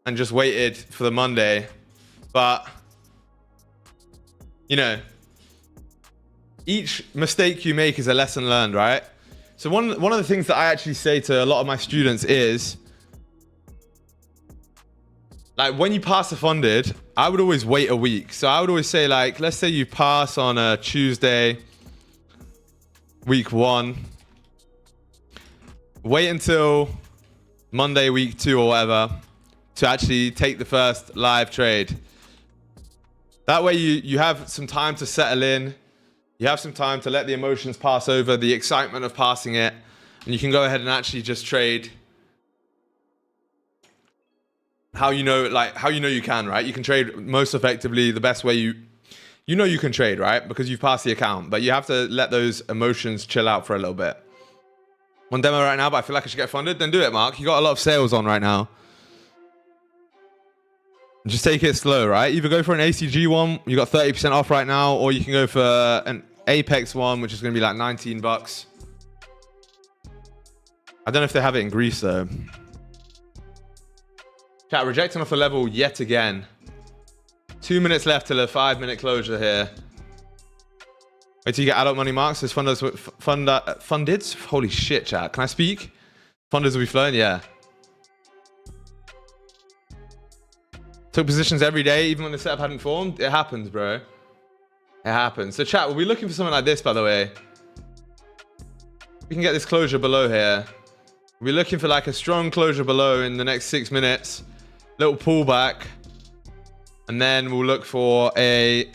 and just waited for the Monday. But, you know, each mistake you make is a lesson learned, right? So one of the things that I actually say to a lot of my students is, like, when you pass a funded, I would always wait a week. So I would always say, like, let's say you pass on a Tuesday, week 1. Wait until Monday, week 2 or whatever to actually take the first live trade. That way you have some time to settle in. You have some time to let the emotions pass over, the excitement of passing it. And you can go ahead and actually just trade how you know you can, right? You can trade most effectively the best way you you know you can trade, right? Because you've passed the account, but you have to let those emotions chill out for a little bit. On demo right now, but I feel like I should get funded. Then do it, Mark. You got a lot of sales on right now. Just take it slow, right? Either go for an ACG one, you got 30% off right now, or you can go for an Apex one, which is going to be like 19 bucks. I don't know if they have it in Greece though. Chat, rejecting off a level yet again. 2 minutes left till a 5-minute closure here. Wait till you get adult money marks. There's funded. Holy shit, chat. Can I speak? Funders will be flowing, yeah. Took positions every day, even when the setup hadn't formed. It happens, bro. It happens. So chat, we'll be looking for something like this, by the way. We can get this closure below here. We're looking for like a strong closure below in the next 6 minutes. Little pullback. And then we'll look for a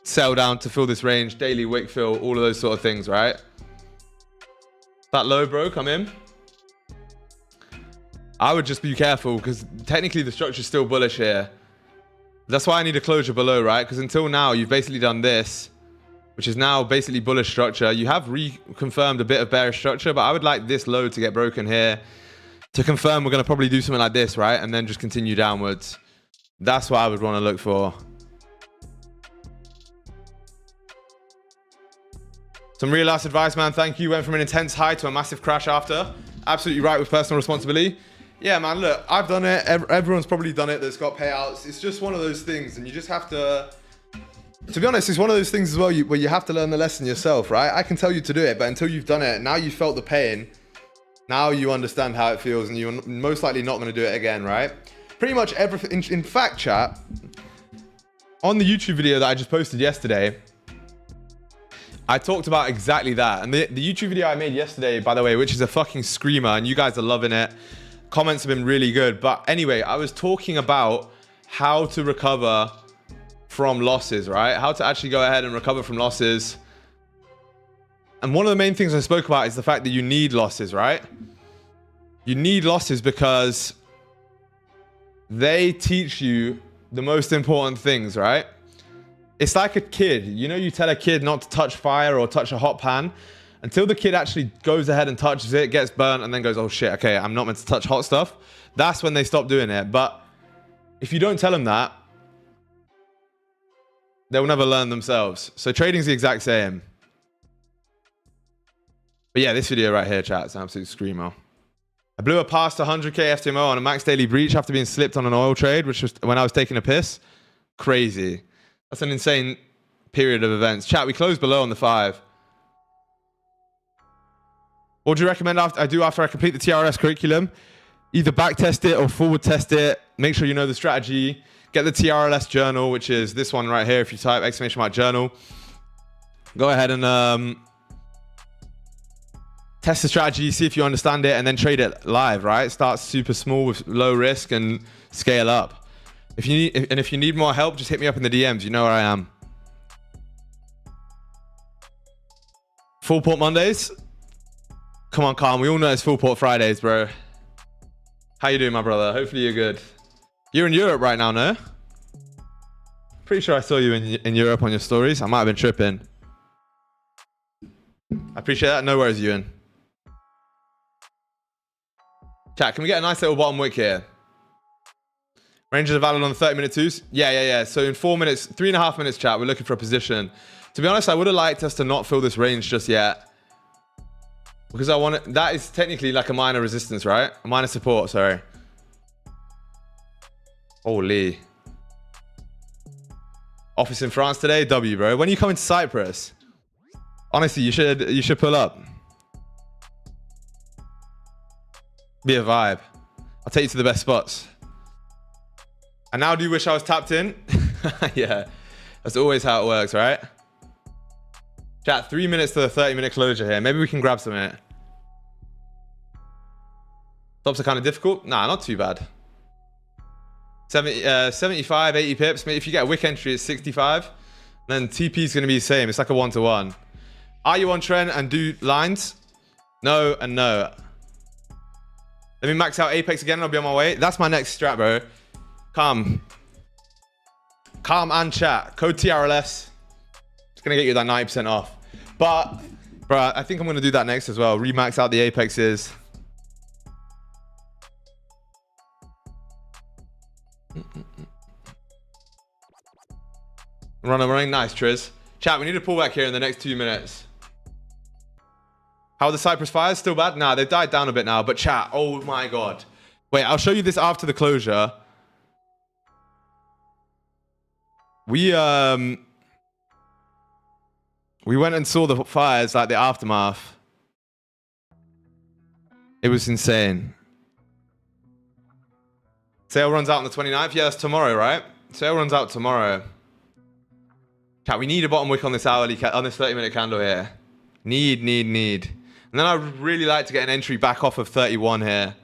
sell down to fill this range, daily wick fill, all of those sort of things, right? That low, bro, come in. I would just be careful because technically the structure is still bullish here. That's why I need a closure below, right? Because until now, you've basically done this, which is now basically bullish structure. You have reconfirmed a bit of bearish structure, but I would like this low to get broken here to confirm we're going to probably do something like this, right? And then just continue downwards. That's what I would want to look for. Some real last advice, man. Thank you. Went from an intense high to a massive crash after. Absolutely right with personal responsibility. Yeah, man, look, I've done it. Everyone's probably done it that's got payouts. It's just one of those things, and you just have to be honest, it's one of those things as well where you have to learn the lesson yourself, right? I can tell you to do it, but until you've done it, now you felt the pain, now you understand how it feels, and you're most likely not going to do it again, right? Pretty much everything. In fact, chat, on the YouTube video that I just posted yesterday, I talked about exactly that. And the YouTube video I made yesterday, by the way, which is a fucking screamer, and you guys are loving it. Comments have been really good. But anyway, I was talking about how to recover from losses, right? How to actually go ahead and recover from losses. And one of the main things I spoke about is the fact that you need losses, right? You need losses because they teach you the most important things, right? It's like a kid. You know, you tell a kid not to touch fire or touch a hot pan until the kid actually goes ahead and touches it, gets burnt, and then goes, oh shit, okay, I'm not meant to touch hot stuff. That's when they stop doing it. But if you don't tell them that, they'll never learn themselves. So trading's the exact same. But yeah, this video right here, chat, is an absolute screamer. I blew a past 100k FTMO on a max daily breach after being slipped on an oil trade, which was when I was taking a piss. Crazy. That's an insane period of events. Chat, we closed below on the 5. What do you recommend I do after I complete the TRS curriculum? Either back test it or forward test it. Make sure you know the strategy. Get the TRLS journal, which is this one right here. If you type ! journal, go ahead and test the strategy, see if you understand it, and then trade it live, right? Start super small with low risk and scale up. If you need more help, just hit me up in the DMs. You know where I am. Full port Mondays. Come on, Calm. We all know it's full port Fridays, bro. How you doing, my brother? Hopefully you're good. You're in Europe right now, no? Pretty sure I saw you in Europe on your stories. I might have been tripping. I appreciate that. No worries, Ewan. Chat, can we get a nice little bottom wick here? Ranges are valid on the 30-minute twos. Yeah. So in 4 minutes, 3.5 minutes, chat, we're looking for a position. To be honest, I would have liked us to not fill this range just yet. Because I want it, that is technically like a minor resistance, right? A minor support, sorry. Holy. Office in France today? W, bro. When are you coming to Cyprus? Honestly, you should pull up. Be a vibe. I'll take you to the best spots. I now do wish I was tapped in. Yeah. That's always how it works, right? Chat, 3 minutes to the 30-minute closure here. Maybe we can grab some. Stops are kind of difficult. Nah, not too bad. 75, 80 pips. If you get a wick entry, it's 65. Then TP is going to be the same. It's like a 1-to-1. Are you on trend and do lines? No and no. Let me max out Apex again and I'll be on my way. That's my next strat, bro. Calm and chat. Code TRLS. It's going to get you that 90% off. But, bro, I think I'm going to do that next as well. Remax out the apexes. Running. Nice, Triz. Chat, we need to pull back here in the next 2 minutes. How are the Cypress fires? Still bad? Nah, they've died down a bit now. But chat, oh my God. Wait, I'll show you this after the closure. We went and saw the fires, like the aftermath. It was insane. Sale runs out on the 29th. Yeah, that's tomorrow, right? Sale runs out tomorrow. Chat, we need a bottom wick on this hourly, on this 30-minute candle here. Need. And then I'd really like to get an entry back off of 31 here.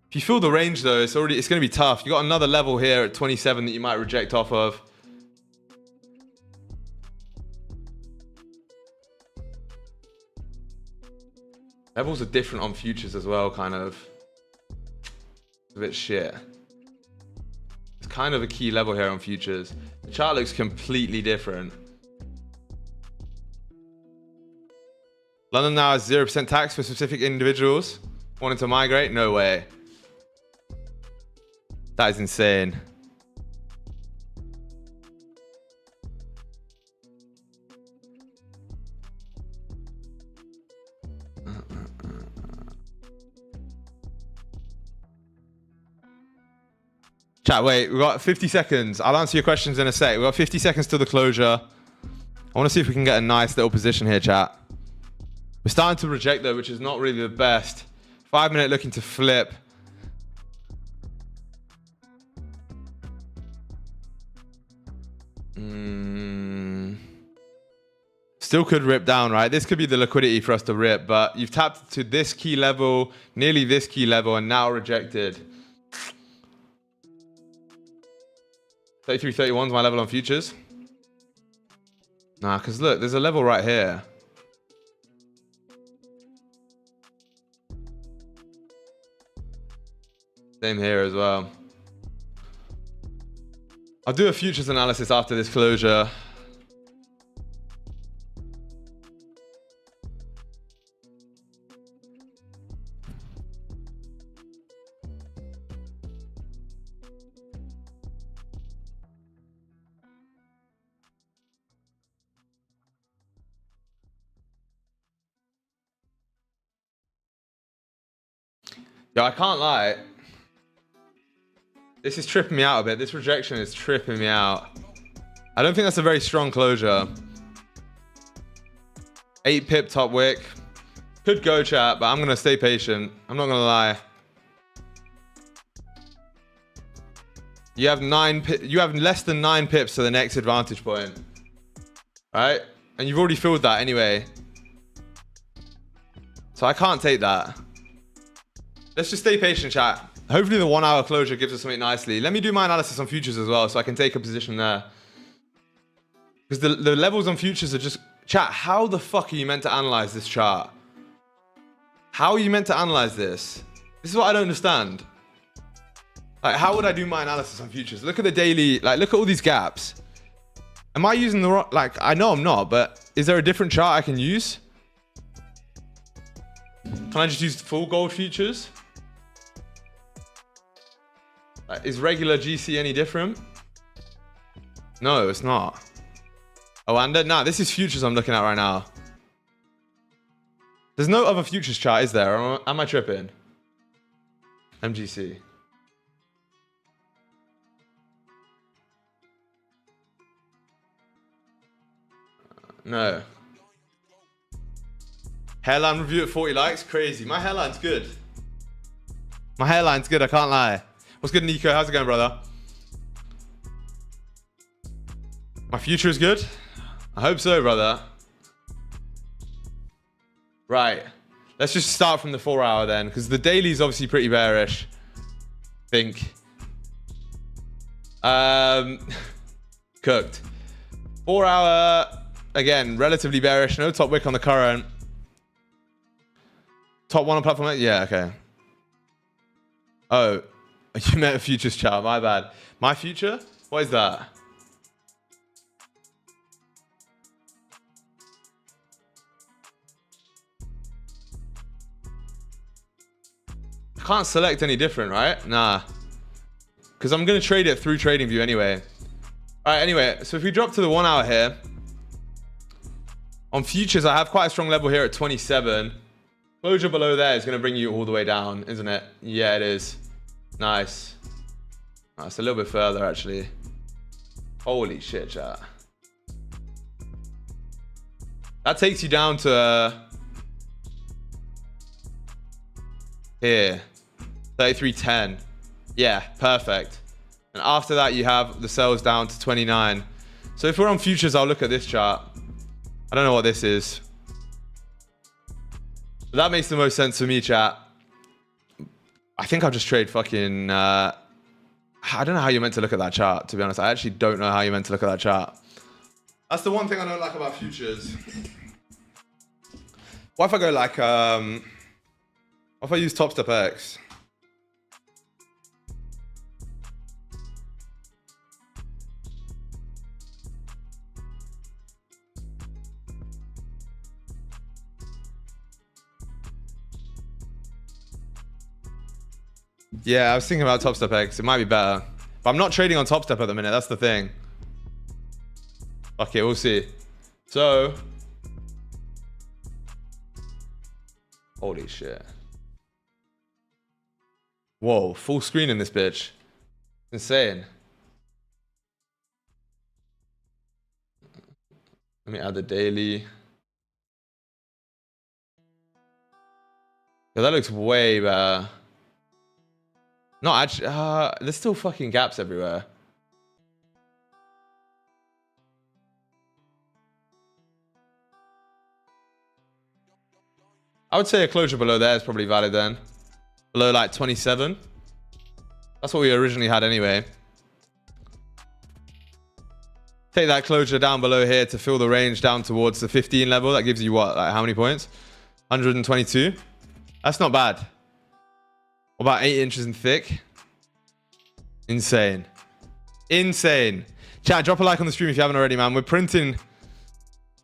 If you feel the range though, it's going to be tough. You got another level here at 27 that you might reject off of. Levels are different on futures as well, kind of. It's a bit shit. It's kind of a key level here on futures. The chart looks completely different. London now has 0% tax for specific individuals wanting to migrate. No way. That is insane. Chat, wait, we've got 50 seconds. I'll answer your questions in a sec. We've got 50 seconds till the closure. I want to see if we can get a nice little position here, chat. We're starting to reject though, which is not really the best. 5 minute looking to flip. Still could rip down, right? This could be the liquidity for us to rip, but you've tapped to this key level, nearly this key level, and now rejected. 33.31 is my level on futures. Nah, because look, there's a level right here. Same here as well. I'll do a futures analysis after this closure. Yo, I can't lie. This is tripping me out a bit. This rejection is tripping me out. I don't think that's a very strong closure. 8 pip top wick. Could go, chat, but I'm going to stay patient. I'm not going to lie. You have less than 9 pips to the next advantage point. Right? And you've already filled that anyway. So I can't take that. Let's just stay patient, chat. Hopefully the 1 hour closure gives us something nicely. Let me do my analysis on futures as well so I can take a position there. Because the levels on futures are just... Chat, how the fuck are you meant to analyze this chart? How are you meant to analyze this? This is what I don't understand. Like, how would I do my analysis on futures? Look at the daily... Like, look at all these gaps. Am I using the wrong... Like, I know I'm not, but is there a different chart I can use? Can I just use full gold futures? Is regular GC any different? No, it's not. Oh, and nah, this is futures I'm looking at right now. There's no other futures chart, is there? Or am I tripping? MGC. No. Hairline review at 40 likes? Crazy. My hairline's good. My hairline's good, I can't lie. What's good, Nico? How's it going, brother? My future is good? I hope so, brother. Right. Let's just start from the 4 hour then, because the daily is obviously pretty bearish. I think. Cooked. 4 hour, again, relatively bearish. No top wick on the current. Top 1 on platform? Yeah, okay. Oh. You met a futures chart, my bad. My future? What is that? can't select any different, right? Nah. Because I'm going to trade it through TradingView anyway. All right, anyway, so if we drop to the 1 hour here, on futures, I have quite a strong level here at 27. Closure below there is going to bring you all the way down, isn't it? Yeah, it is. Nice. Oh, it's a little bit further, actually. Holy shit, chat. That takes you down to here, 33.10. Yeah, perfect. And after that, you have the sells down to 29. So if we're on futures, I'll look at this chart. I don't know what this is. But that makes the most sense for me, chat. I think I'll just trade fucking... I don't know how you're meant to look at that chart, to be honest. I actually don't know how you're meant to look at that chart. That's the one thing I don't like about futures. What if I go like... what if I use Top Step X? Yeah, I was thinking about Top Step X. It might be better. But I'm not trading on Top Step at the minute. That's the thing. Okay, we'll see. So. Holy shit. Whoa, full screen in this bitch. Insane. Let me add the daily. Yeah, that looks way better. No, actually, there's still fucking gaps everywhere. I would say a closure below there is probably valid then. Below like 27. That's what we originally had anyway. Take that closure down below here to fill the range down towards the 15 level. That gives you what? Like how many points? 122. That's not bad. About 8 inches in thick. Insane. Insane. Chat, drop a like on the stream if you haven't already, man. We're printing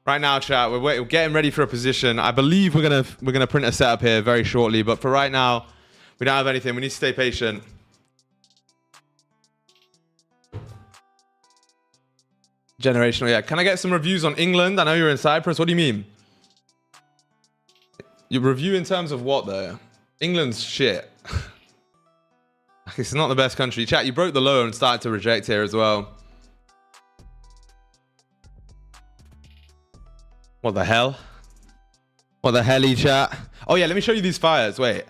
right now, chat. We're getting ready for a position. I believe we're gonna print a setup here very shortly, but for right now, we don't have anything. We need to stay patient. Generational, yeah. Can I get some reviews on England? I know you're in Cyprus. What do you mean? Your review in terms of what though? England's shit. It's not the best country. Chat, you broke the low and started to reject here as well. What the hell? What the hell, chat? Oh yeah, let me show you these fires. Wait.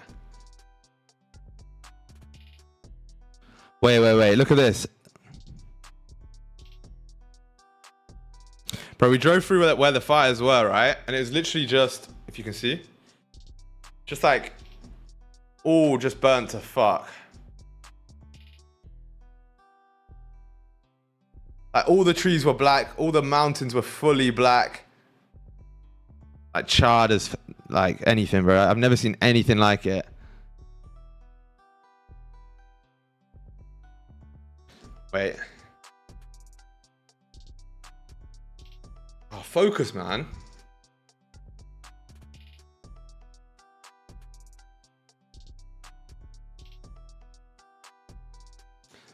Wait. Look at this. Bro, we drove through where the fires were, right? And it was literally just, if you can see, just like all just burnt to fuck. Like all the trees were black, all the mountains were fully black. Like charred as like anything, bro. I've never seen anything like it. Wait. Oh, focus, man.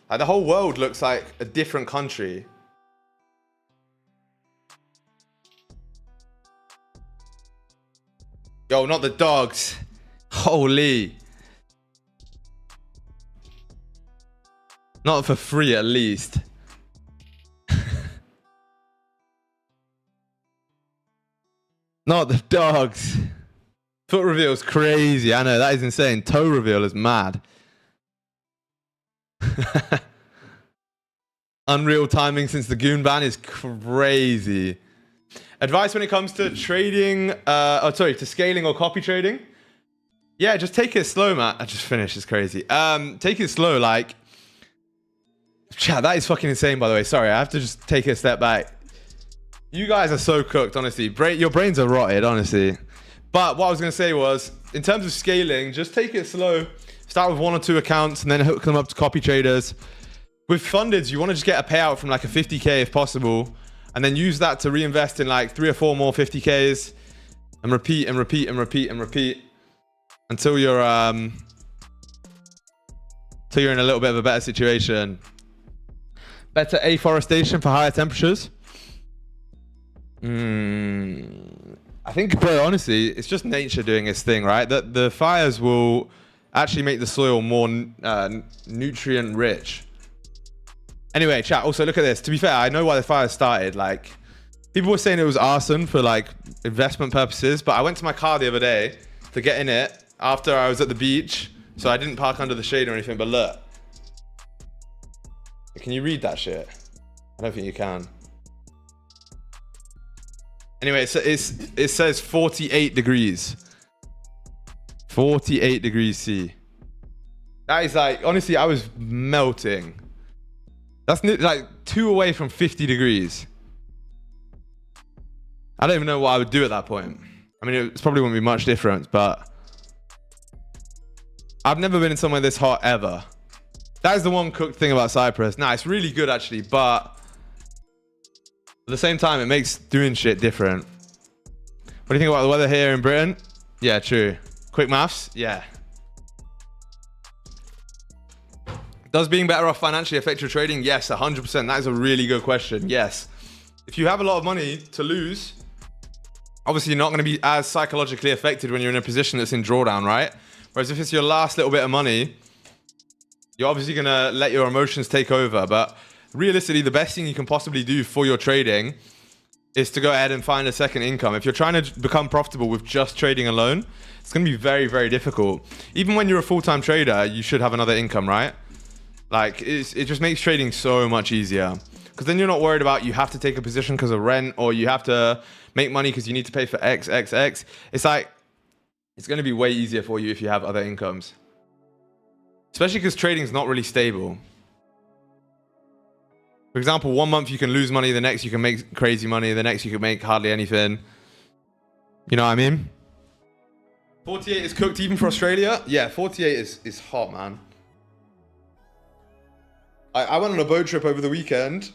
Like the whole world looks like a different country. Yo, not the dogs. Holy. Not for free, at least. Not the dogs. Foot reveal is crazy. I know, that is insane. Toe reveal is mad. Unreal timing since the goon ban is crazy. Advice when it comes to trading, to scaling or copy trading. Yeah, just take it slow, man. I just finished, it's crazy. Take it slow, like. Chat, that is fucking insane, by the way. Sorry, I have to just take a step back. You guys are so cooked, honestly. Your brains are rotted, honestly. But what I was going to say was, in terms of scaling, just take it slow. Start with 1 or 2 accounts and then hook them up to copy traders. With fundeds, you want to just get a payout from like a 50k if possible. And then use that to reinvest in like 3 or 4 more 50ks. And repeat and repeat and repeat and repeat. Until you're So you're in a little bit of a better situation. Better afforestation for higher temperatures. I think, bro, honestly, it's just nature doing its thing, right? That the fires will actually make the soil more nutrient rich. Anyway, chat, also look at this. To be fair, I know why the fire started. Like, people were saying it was arson for like investment purposes, but I went to my car the other day to get in it after I was at the beach. So I didn't park under the shade or anything, but look. Can you read that shit? I don't think you can. Anyway, it says 48 degrees. 48 degrees C. That is like, honestly, I was melting. That's like 2 away from 50 degrees. I don't even know what I would do at that point. I mean, it probably wouldn't be much different, but I've never been in somewhere this hot ever. That is the one cooked thing about Cyprus. Nah, it's really good actually, but at the same time, it makes doing shit different. What do you think about the weather here in Britain? Yeah, true. Quick maths? Yeah. Does being better off financially affect your trading? Yes, 100%. That is a really good question. Yes. If you have a lot of money to lose, obviously you're not going to be as psychologically affected when you're in a position that's in drawdown, right? Whereas if it's your last little bit of money, you're obviously going to let your emotions take over. But realistically, the best thing you can possibly do for your trading is to go ahead and find a second income. If you're trying to become profitable with just trading alone, it's going to be very, very difficult. Even when you're a full-time trader, you should have another income, right? Like, it just makes trading so much easier. Because then you're not worried about you have to take a position because of rent, or you have to make money because you need to pay for X. It's like, it's going to be way easier for you if you have other incomes. Especially because trading is not really stable. For example, 1 month you can lose money, the next you can make crazy money, the next you can make hardly anything. You know what I mean? 48 is cooked even for Australia? Yeah, 48 is hot, man. I went on a boat trip over the weekend.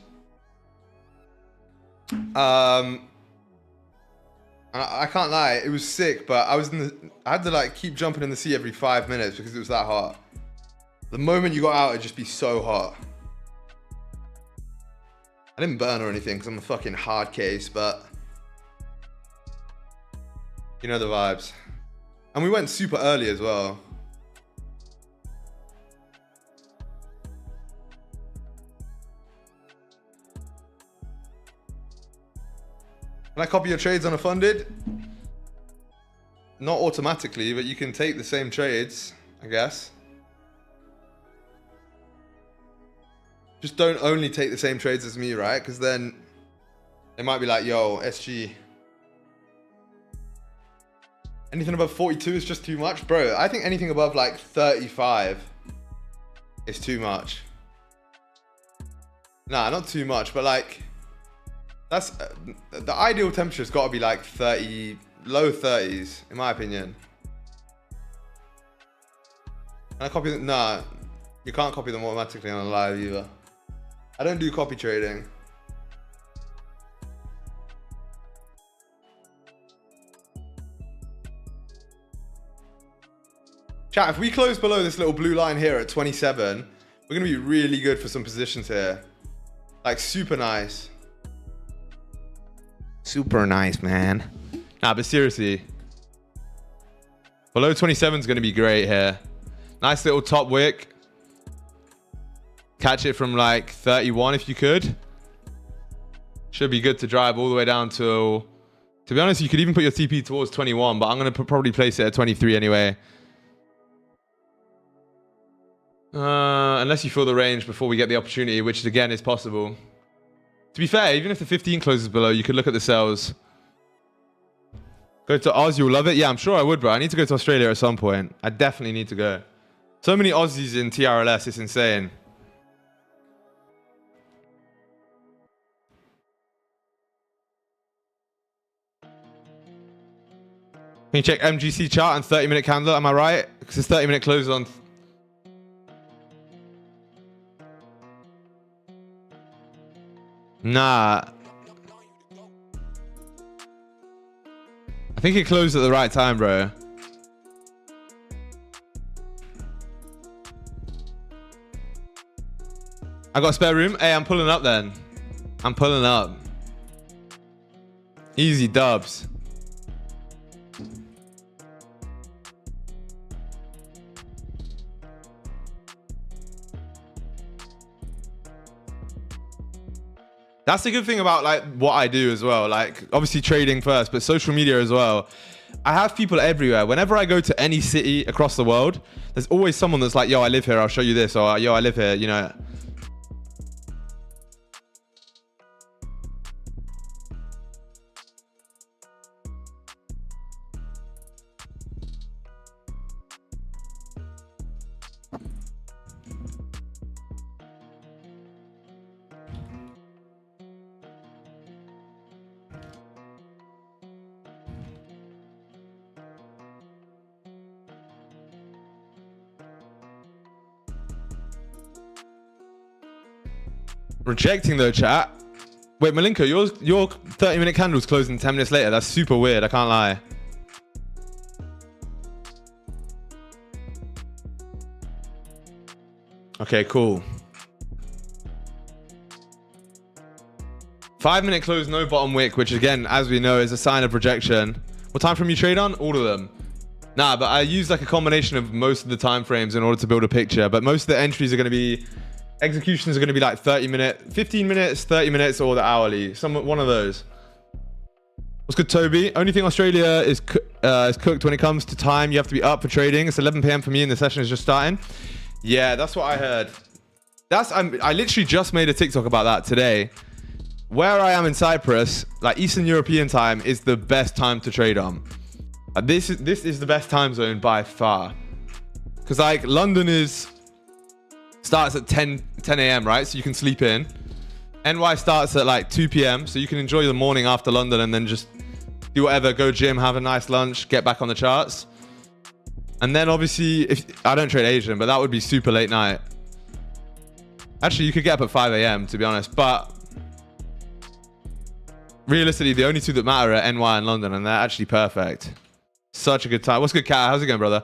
I can't lie, it was sick, but I had to like keep jumping in the sea every 5 minutes because it was that hot. The moment you got out, it'd just be so hot. I didn't burn or anything because I'm a fucking hard case, but you know the vibes. And we went super early as well. Can I copy your trades on a funded? Not automatically, but you can take the same trades, I guess. Just don't only take the same trades as me, right? Because then they might be like, yo, SG. Anything above 42 is just too much? Bro, I think anything above like 35 is too much. Nah, not too much, but like, that's the ideal temperature's got to be like 30, low 30s, in my opinion. Can I copy them? Nah, you can't copy them automatically on a live either. I don't do copy trading. Chat, if we close below this little blue line here at 27, we're going to be really good for some positions here. Like, super nice. Super nice, man. Nah, but seriously. Below 27 is going to be great here. Nice little top wick. Catch it from like 31 if you could. Should be good to drive all the way down to be honest, you could even put your TP towards 21, but I'm going to probably place it at 23 anyway. Unless you feel the range before we get the opportunity, which again is possible. To be fair, even if the 15 closes below, you could look at the sales. Go to Oz, you'll love it. Yeah, I'm sure I would, bro. I need to go to Australia at some point. I definitely need to go. So many Aussies in TRLS, it's insane. Can you check MGC chart and 30-minute candle? Am I right? Because it's 30-minute close on. Nah. I think it closed at the right time, bro. I got spare room. Hey, I'm pulling up then. I'm pulling up. Easy dubs. That's the good thing about like what I do as well. Like obviously trading first, but social media as well. I have people everywhere. Whenever I go to any city across the world, there's always someone that's like, yo, I live here. I'll show you this. Or yo, I live here, you know. Rejecting though, chat. Wait, Malinko, your 30-minute candle's closing 10 minutes later. That's super weird. I can't lie. Okay, cool. 5-minute close, no bottom wick, which again, as we know, is a sign of rejection. What time frame you trade on? All of them. Nah, but I use like a combination of most of the time frames in order to build a picture. But most of the entries are going to be, executions are going to be like 15 minutes, 30 minutes, or the hourly. One of those. What's good, Toby? Only thing Australia is cooked when it comes to time. You have to be up for trading. It's 11 p.m. for me and the session is just starting. Yeah, that's what I heard. I literally just made a TikTok about that today. Where I am in Cyprus, like Eastern European time is the best time to trade on. This is the best time zone by far. Because like London starts at 10 a.m., right? So you can sleep in. NY starts at like 2 p.m. So you can enjoy the morning after London and then just do whatever, go gym, have a nice lunch, get back on the charts. And then obviously, if I don't trade Asian, but that would be super late night. Actually, you could get up at 5 a.m. to be honest, but realistically, the only two that matter are NY and London, and they're actually perfect. Such a good time. What's good, Kat? How's it going, brother?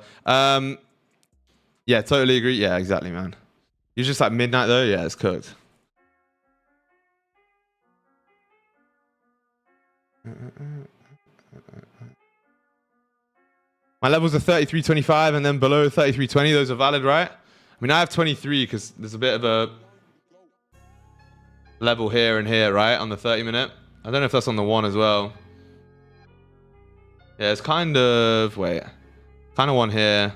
Yeah, totally agree. Yeah, exactly, man. You're just like midnight though? Yeah, it's cooked. My levels are 33.25 and then below 33.20. Those are valid, right? I mean, I have 23 because there's a bit of a level here and here, right? On the 30-minute. I don't know if that's on the one as well. Yeah, it's kind of, wait. Kind of one here.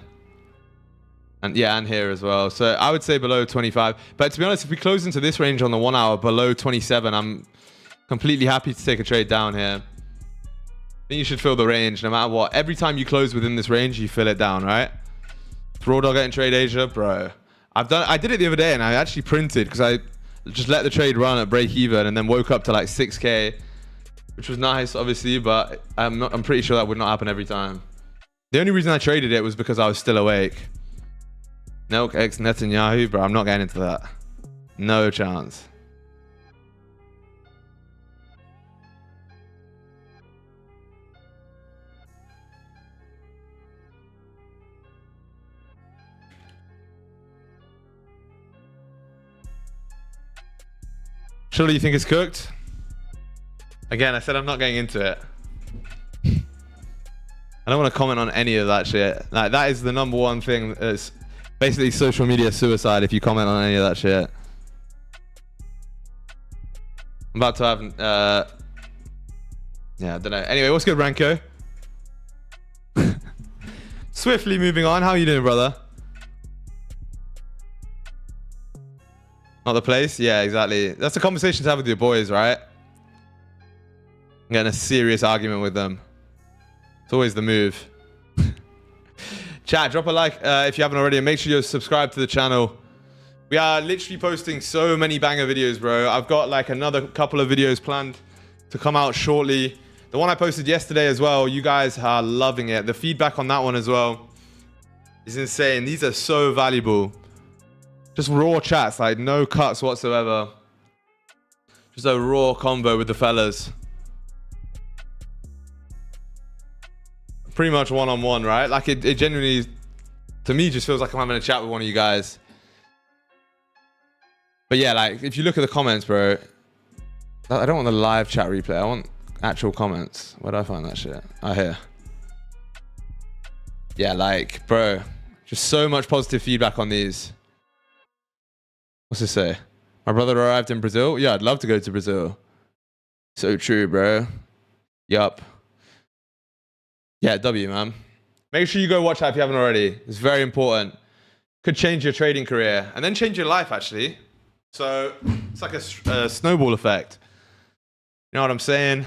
And yeah, and here as well. So I would say below 25. But to be honest, if we close into this range on the 1 hour below 27, I'm completely happy to take a trade down here. I think you should fill the range no matter what. Every time you close within this range, you fill it down, right? Raw dog getting trade Asia, bro. I did it the other day and I actually printed because I just let the trade run at break even and then woke up to like 6K, which was nice, obviously, but I'm pretty sure that would not happen every time. The only reason I traded it was because I was still awake. Nelk X Netanyahu, bro. I'm not getting into that. No chance. Surely you think it's cooked? Again, I said I'm not getting into it. I don't want to comment on any of that shit. Like, that is the number one thing. It's basically social media suicide if you comment on any of that shit. I'm about to have... yeah, I don't know. Anyway, what's good, Ranko? Swiftly moving on. How are you doing, brother? Not the place? Yeah, exactly. That's a conversation to have with your boys, right? Getting a serious argument with them. It's always the move. Chat, drop a like if you haven't already, and make sure you're subscribed to the channel. We are literally posting so many banger videos, bro. I've got like another couple of videos planned to come out shortly. The one I posted yesterday as well, you guys are loving it. The feedback on that one as well is insane. These are so valuable. Just raw chats, like no cuts whatsoever. Just a raw combo with the fellas. Pretty much one-on-one, right? Like it genuinely, to me, just feels like I'm having a chat with one of you guys. But yeah, like if you look at the comments, bro, I don't want the live chat replay. I want actual comments. Where do I find that shit? Oh, here. Yeah, like, bro, just so much positive feedback on these. What's this say? My brother arrived in Brazil. Yeah, I'd love to go to Brazil. So true, bro. Yup. Yeah, W, man. Make sure you go watch that if you haven't already. It's very important. Could change your trading career and then change your life, actually. So it's like a snowball effect. You know what I'm saying?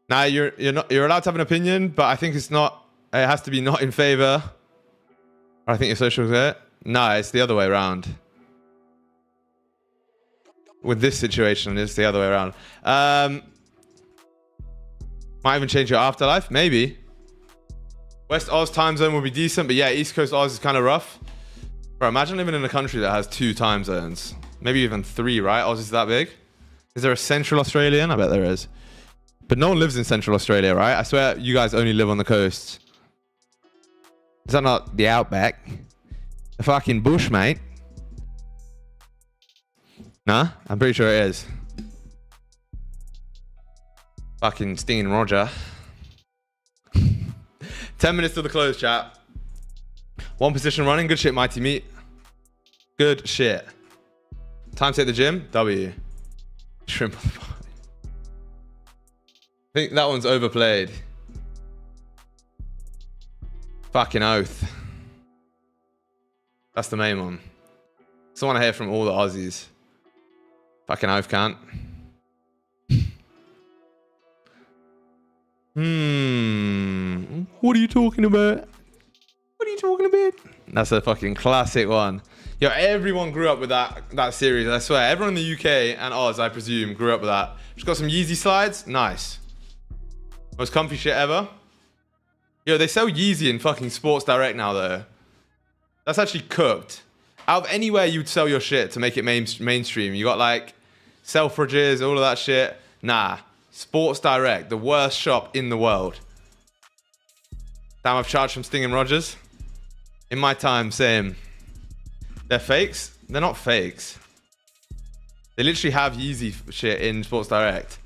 Now you're allowed to have an opinion, but I think it's not. It has to be not in favor. Or I think your social's it. No, it's the other way around. With this situation, it's the other way around. Might even change your afterlife, maybe. West Oz time zone will be decent, but yeah, East Coast Oz is kind of rough. Bro, imagine living in a country that has 2 time zones. Maybe even 3, right? Oz is that big. Is there a Central Australian? I bet there is. But no one lives in Central Australia, right? I swear you guys only live on the coast. Is that not the outback? The fucking bush, mate. Nah? I'm pretty sure it is. Fucking stinging Roger. 10 minutes till the close, chat. 1 position running. Good shit, Mighty Meat. Good shit. Time to hit the gym. W. Shrimp on the body. I think that one's overplayed. Fucking oath. That's the main one. It's the one I hear from all the Aussies. Fucking oath, can't. What are you talking about? What are you talking about? That's a fucking classic one. Yo, everyone grew up with that series. I swear, everyone in the UK and Oz, I presume, grew up with that. Just got some Yeezy slides. Nice. Most comfy shit ever. Yo, they sell Yeezy in fucking Sports Direct now, though. That's actually cooked. Out of anywhere you'd sell your shit to make it mainstream, you got like Selfridges, all of that shit. Nah. Sports Direct, the worst shop in the world. Damn, I've charged from Sting and Rogers. In my time, same. They're fakes? They're not fakes. They literally have Yeezy shit in Sports Direct.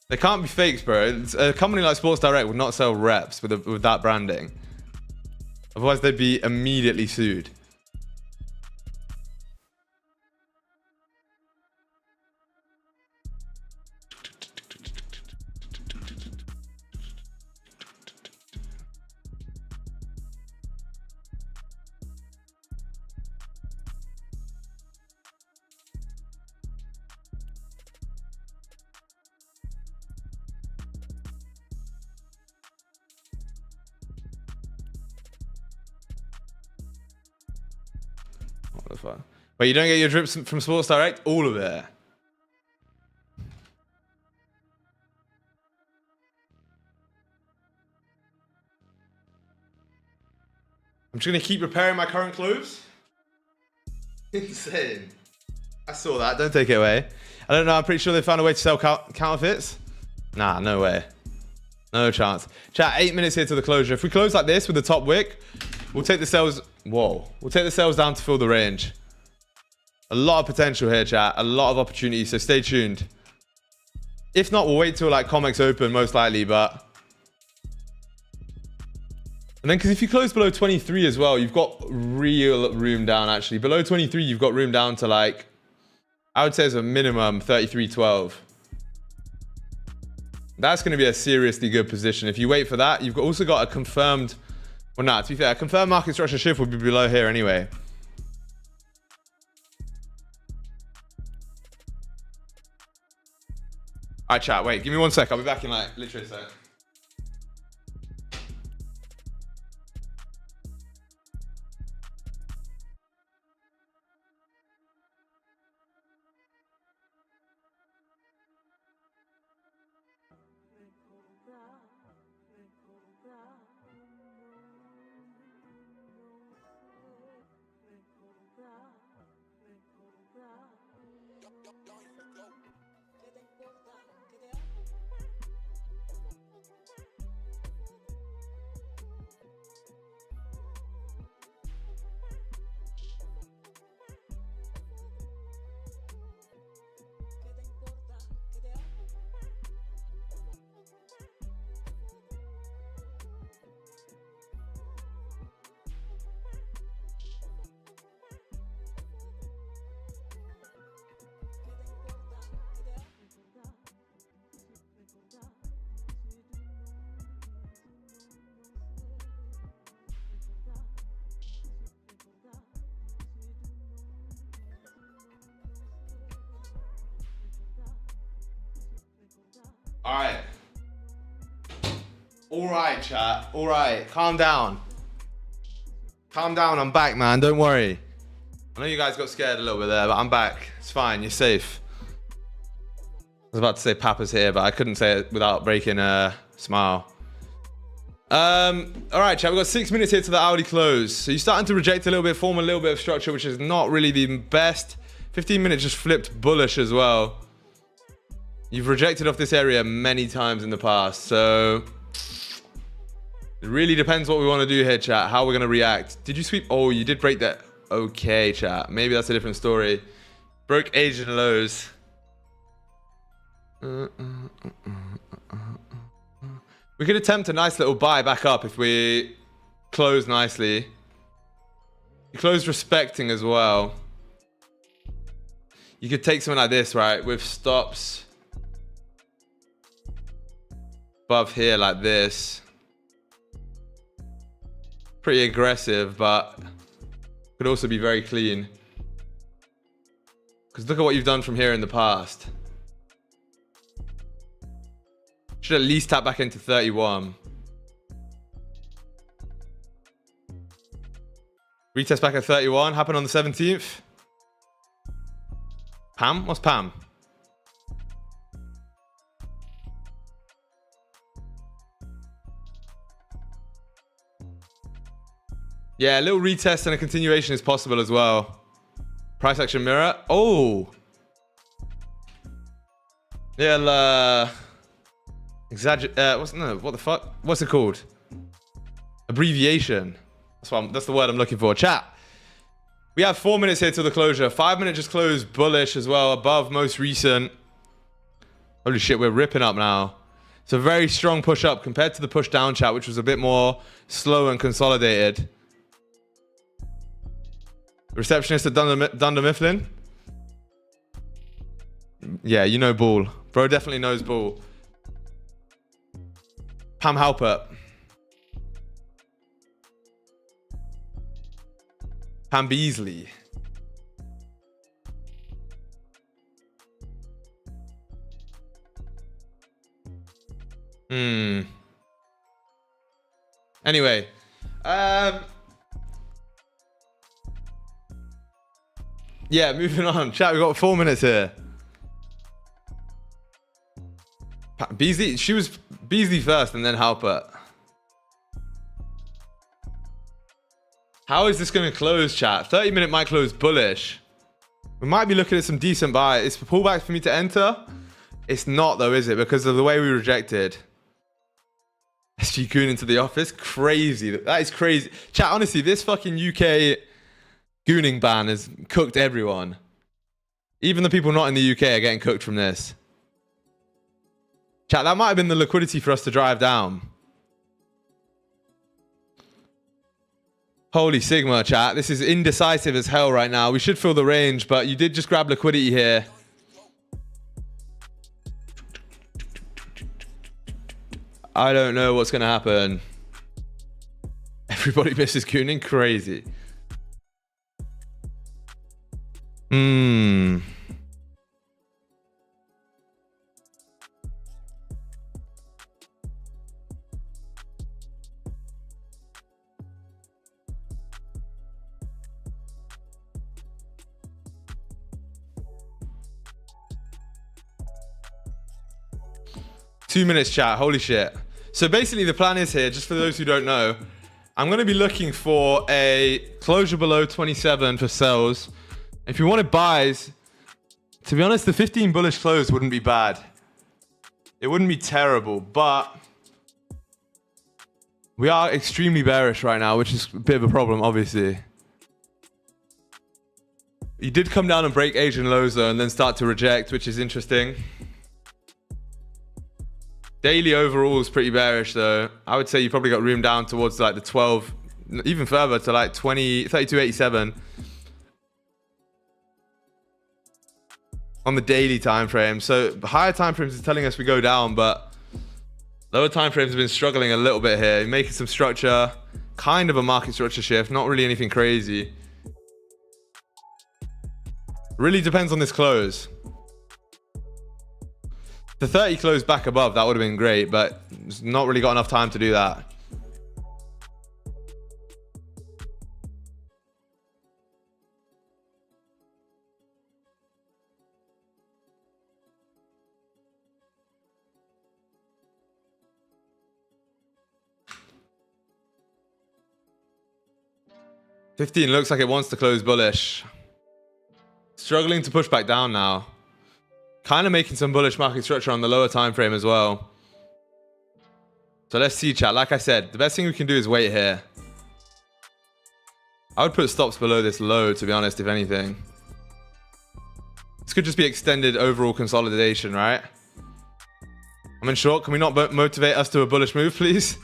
They can't be fakes, bro. A company like Sports Direct would not sell reps with that branding. Otherwise, they'd be immediately sued. What the fuck? Wait, you don't get your drips from Sports Direct? All of it. I'm just gonna keep repairing my current clothes. Insane. I saw that. Don't take it away. I don't know. I'm pretty sure they found a way to sell counterfeits. Nah, no way. No chance. Chat, 8 minutes here to the closure. If we close like this with the top wick, we'll take the sales. Whoa. We'll take the sales down to fill the range. A lot of potential here, chat. A lot of opportunity. So stay tuned. If not, we'll wait till like Comex open, most likely. But and then, because if you close below 23 as well, you've got real room down. Actually, below 23, you've got room down to like, I would say, as a minimum 33.12. That's going to be a seriously good position. If you wait for that, you've also got a confirmed. Well, nah, to be fair, a confirmed market structure shift would be below here anyway. All right, chat. Wait, give me 1 sec. I'll be back in like literally a sec. All right. All right, chat. All right. Calm down. Calm down. I'm back, man. Don't worry. I know you guys got scared a little bit there, but I'm back. It's fine. You're safe. I was about to say Papa's here, but I couldn't say it without breaking a smile. All right, chat. We've got 6 minutes here to the hourly close. So you're starting to reject a little bit, form a little bit of structure, which is not really the best. 15 minutes just flipped bullish as well. You've rejected off this area many times in the past, so it really depends what we want to do here, chat. How we're going to react. Did you sweep? Oh, you did break that. Okay, chat. Maybe that's a different story. Broke Asian lows. We could attempt a nice little buy back up if we close nicely. You close respecting as well. You could take something like this, right? With stops above here like this. Pretty aggressive, but could also be very clean. Because look at what you've done from here in the past. Should at least tap back into 31. Retest back at 31. Happened on the 17th. Pam? What's Pam? Yeah, a little retest and a continuation is possible as well. Price action mirror. Oh. Yeah, what the fuck? What's it called? Abbreviation. That's the word I'm looking for. Chat. We have 4 minutes here till the closure. 5 minutes just closed bullish as well, above most recent. Holy shit, we're ripping up now. It's a very strong push up compared to the push down, chat, which was a bit more slow and consolidated. Receptionist at Dunder Mifflin. Yeah, you know Bull. Bro definitely knows Bull. Pam Halpert. Pam Beasley. Anyway. Yeah, moving on. Chat, we've got 4 minutes here. Beasley, she was Beasley first and then Halpert. How is this going to close, chat? 30-minute might close bullish. We might be looking at some decent buy. It's a pullback for me to enter. It's not though, is it? Because of the way we rejected. SG Goon into the office. Crazy. That is crazy. Chat, honestly, this fucking UK gooning ban has cooked everyone. Even the people not in the UK are getting cooked from this. Chat, that might have been the liquidity for us to drive down. Holy Sigma, chat. This is indecisive as hell right now. We should fill the range, but you did just grab liquidity here. I don't know what's going to happen. Everybody misses gooning. Crazy. 2 minutes, chat. Holy shit. So basically the plan is here, just for those who don't know, I'm going to be looking for a closure below 27 for sells. If you wanted buys, to be honest, the 15 bullish close wouldn't be bad. It wouldn't be terrible, but we are extremely bearish right now, which is a bit of a problem, obviously. You did come down and break Asian lows though, and then start to reject, which is interesting. Daily overall is pretty bearish though. I would say you probably got room down towards like the 12, even further to like 32.87 on the daily time frame. So higher time frames is telling us we go down, but lower time frames have been struggling a little bit here, making some structure, kind of a market structure shift, not really anything crazy. Really depends on this close. The 30 closed back above, that would have been great, but it's not really got enough time to do that. $15 looks like it wants to close bullish. Struggling to push back down now. Kind of making some bullish market structure on the lower time frame as well. So let's see, chat. Like I said, the best thing we can do is wait here. I would put stops below this low, to be honest, if anything. This could just be extended overall consolidation, right? I'm in short. Can we not motivate us to a bullish move, please?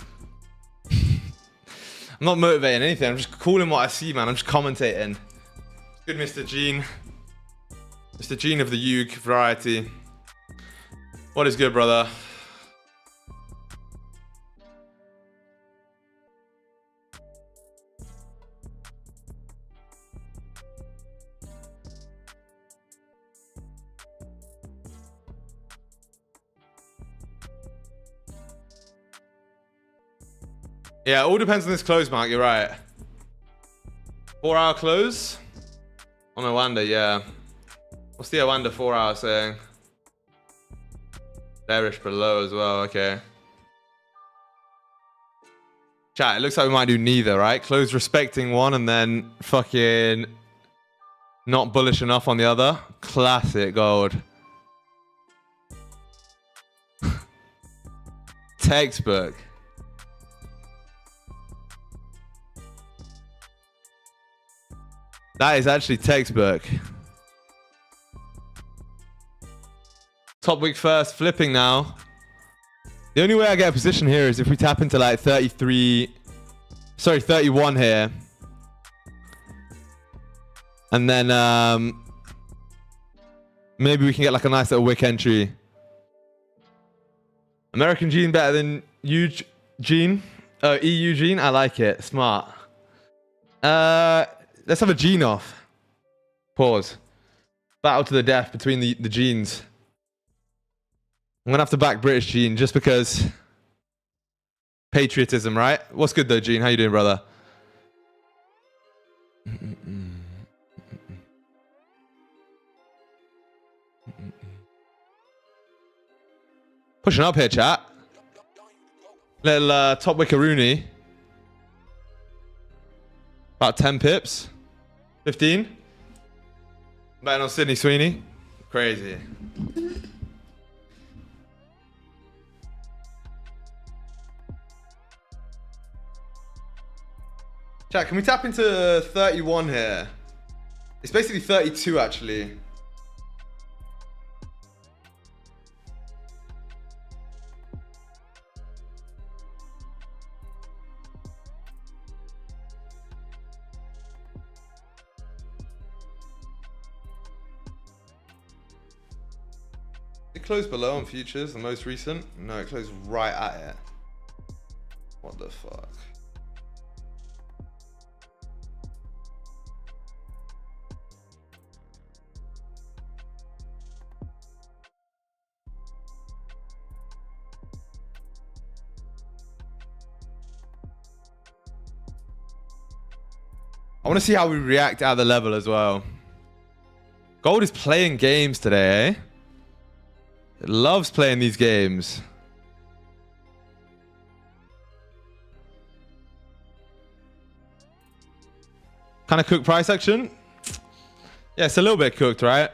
I'm not motivating anything. I'm just calling what I see, man. I'm just commentating. Good, Mr. Gene. Mr. Gene of the Yug variety. What is good, brother? Yeah, it all depends on this close, Mark. You're right. 4-hour close on Awanda, yeah. What's the Awanda 4-hour saying? Bearish below as well. Okay. Chat, it looks like we might do neither, right? Close respecting one and then fucking not bullish enough on the other. Classic gold. Textbook. That is actually textbook. Top wick first, flipping now. The only way I get a position here is if we tap into like 31 here. And then maybe we can get like a nice little wick entry. American Gene better than Gene? Oh, EU Gene? I like it. Smart. Let's have a Gene off. Pause. Battle to the death between the genes. I'm going to have to back British Gene just because patriotism, right? What's good though, Gene? How you doing, brother? Pushing up here, chat. Little top wickeroony. About 10 pips. 15. Betting on Sydney Sweeney. Crazy. Chat, can we tap into 31 here? It's basically 32 actually. It closed below on futures, the most recent. No, it closed right at it. What the fuck? I want to see how we react at the level as well. Gold is playing games today, eh? It loves playing these games. Kind of cooked price action? Yeah, it's a little bit cooked, right?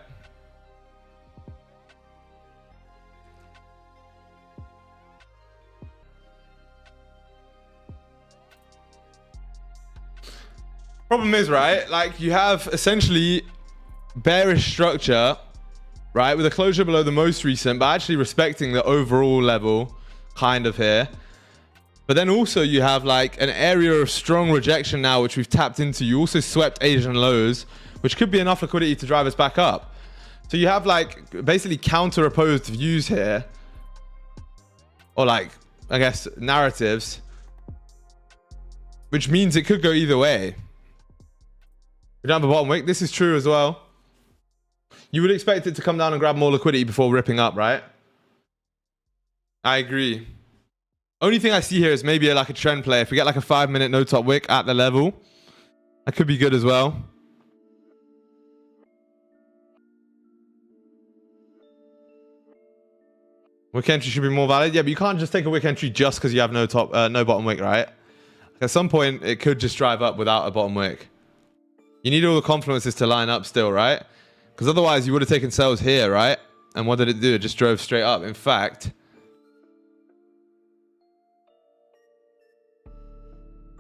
Problem is, right, like you have essentially bearish structure, right, with a closure below the most recent, but actually respecting the overall level kind of here. But then also you have like an area of strong rejection now, which we've tapped into. You also swept Asian lows, which could be enough liquidity to drive us back up. So you have like basically counter opposed views here, or like, I guess, narratives, which means it could go either way. We don't have a bottom wick. This is true as well. You would expect it to come down and grab more liquidity before ripping up, right? I agree. Only thing I see here is maybe like a trend play. If we get like a 5-minute no top wick at the level, that could be good as well. Wick entry should be more valid. Yeah, but you can't just take a wick entry just because you have no bottom wick, right? At some point, it could just drive up without a bottom wick. You need all the confluences to line up still, right? Because otherwise, you would have taken sells here, right? And what did it do? It just drove straight up. In fact,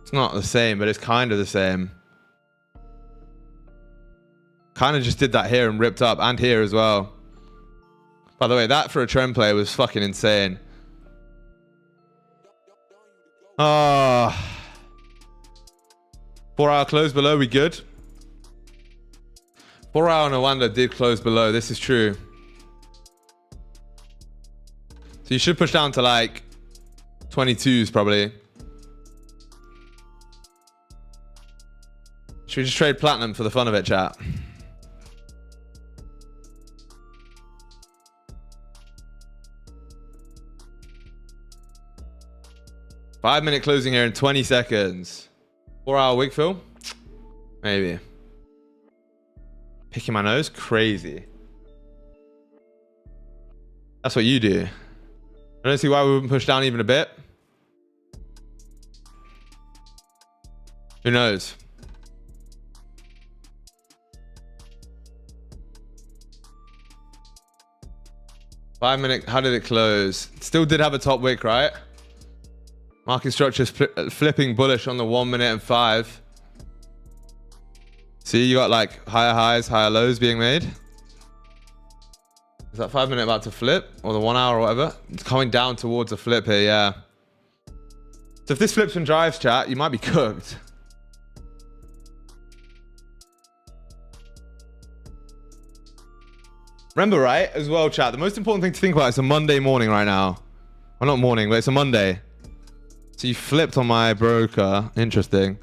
it's not the same, but it's kind of the same. Kind of just did that here and ripped up, and here as well. By the way, that for a trend play was fucking insane. Ah. 4-hour close below, we good? 4-hour Nawanda did close below, this is true. So you should push down to like 22s probably. Should we just trade platinum for the fun of it, chat? Five-minute closing here in 20 seconds. 4-hour wig fill? Maybe. Picking my nose? Crazy. That's what you do. I don't see why we wouldn't push down even a bit. Who knows? Five-minute, how did it close? Still did have a top wick, right? Market structure flipping bullish on the 1 minute and 5. See, you got like higher highs, higher lows being made. Is that 5-minute about to flip? Or the 1 hour or whatever? It's coming down towards a flip here, yeah. So if this flips and drives, chat, you might be cooked. Remember, right, as well, chat, the most important thing to think about is a Monday morning right now. Well, not morning, but it's a Monday. So you flipped on my broker. Interesting.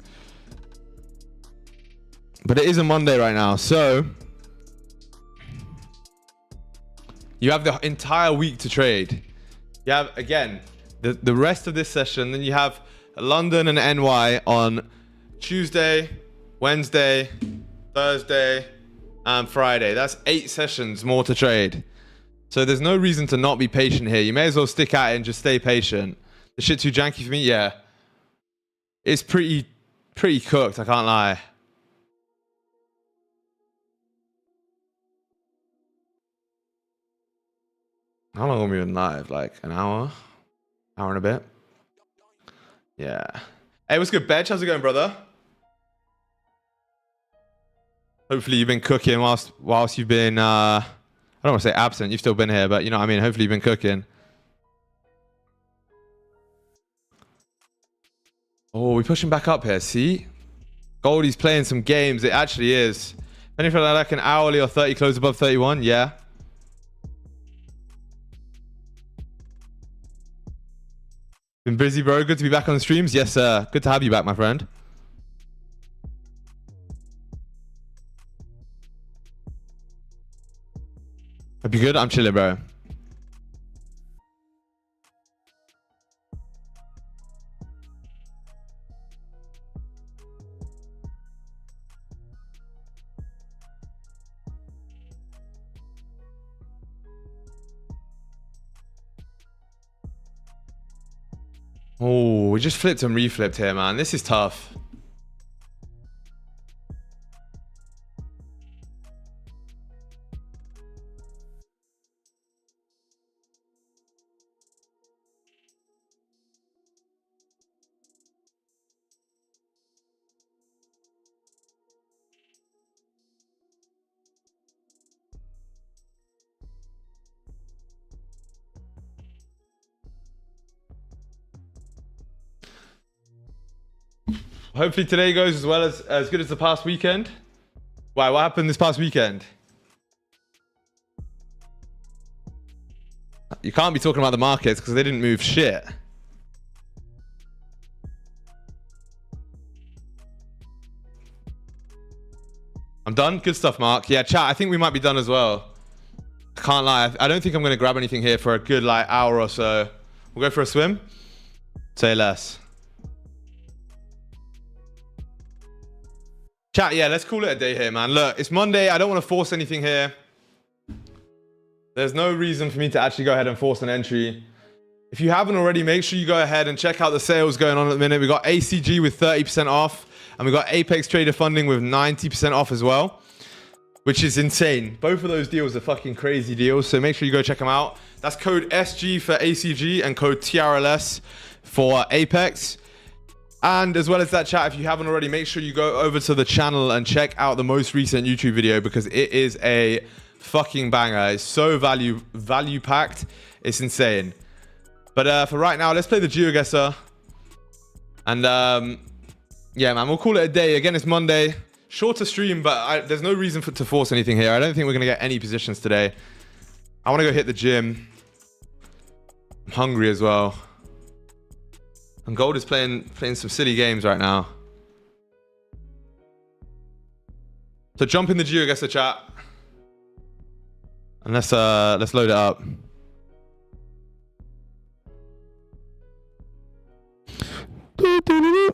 But it is a Monday right now. So you have the entire week to trade. You have, again, the rest of this session. Then you have London and NY on Tuesday, Wednesday, Thursday, and Friday. That's 8 sessions more to trade. So there's no reason to not be patient here. You may as well stick at it and just stay patient. The shit too janky for me? Yeah. It's pretty cooked, I can't lie. How long have we been live? Like an hour? Hour and a bit? Yeah. Hey, what's good, Betch? How's it going, brother? Hopefully you've been cooking whilst you've been, I don't want to say absent. You've still been here, but you know what I mean? Hopefully you've been cooking. Oh, we're pushing back up here. See? Goldie's playing some games. It actually is. Anything like an hourly or 30 close above 31? Yeah. Been busy, bro. Good to be back on the streams. Yes, sir. Good to have you back, my friend. Hope you're good. I'm chilling, bro. Oh, we just flipped and reflipped here, man. This is tough. Hopefully today goes as well as good as the past weekend. Why? What happened this past weekend? You can't be talking about the markets because they didn't move shit. I'm done. Good stuff, Mark. Yeah, chat. I think we might be done as well. I can't lie. I don't think I'm going to grab anything here for a good like hour or so. We'll go for a swim. Say less. Chat, yeah, let's call it a day here, man. Look, it's Monday. I don't want to force anything here. There's no reason for me to actually go ahead and force an entry. If you haven't already, make sure you go ahead and check out the sales going on at the minute. We got ACG with 30% off, and we got Apex Trader Funding with 90% off as well, which is insane. Both of those deals are fucking crazy deals, so make sure you go check them out. That's code SG for ACG and code TRLS for Apex. And as well as that, chat, if you haven't already, make sure you go over to the channel and check out the most recent YouTube video, because it is a fucking banger. It's so value packed. It's insane. But for right now, let's play the Geoguessr. And yeah, man, we'll call it a day. Again, it's Monday. Shorter stream, but there's no reason to force anything here. I don't think we're going to get any positions today. I want to go hit the gym. I'm hungry as well. And gold is playing some silly games right now. So jump in the Geoguessr chat. And let's load it up.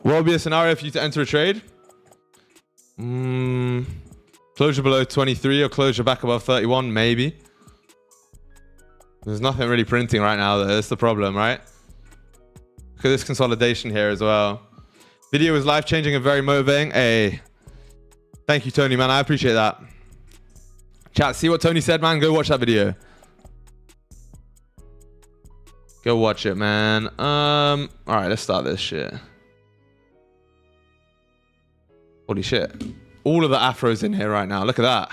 What would be a scenario for you to enter a trade? Closure below 23 or closure back above 31, maybe. There's nothing really printing right now, though. That's the problem, right? Look at this consolidation here as well. Video was life-changing and very motivating. Hey, thank you, Tony, man. I appreciate that. Chat, see what Tony said, man? Go watch that video. Go watch it, man. All right, let's start this shit. Holy shit. All of the afros in here right now. Look at that.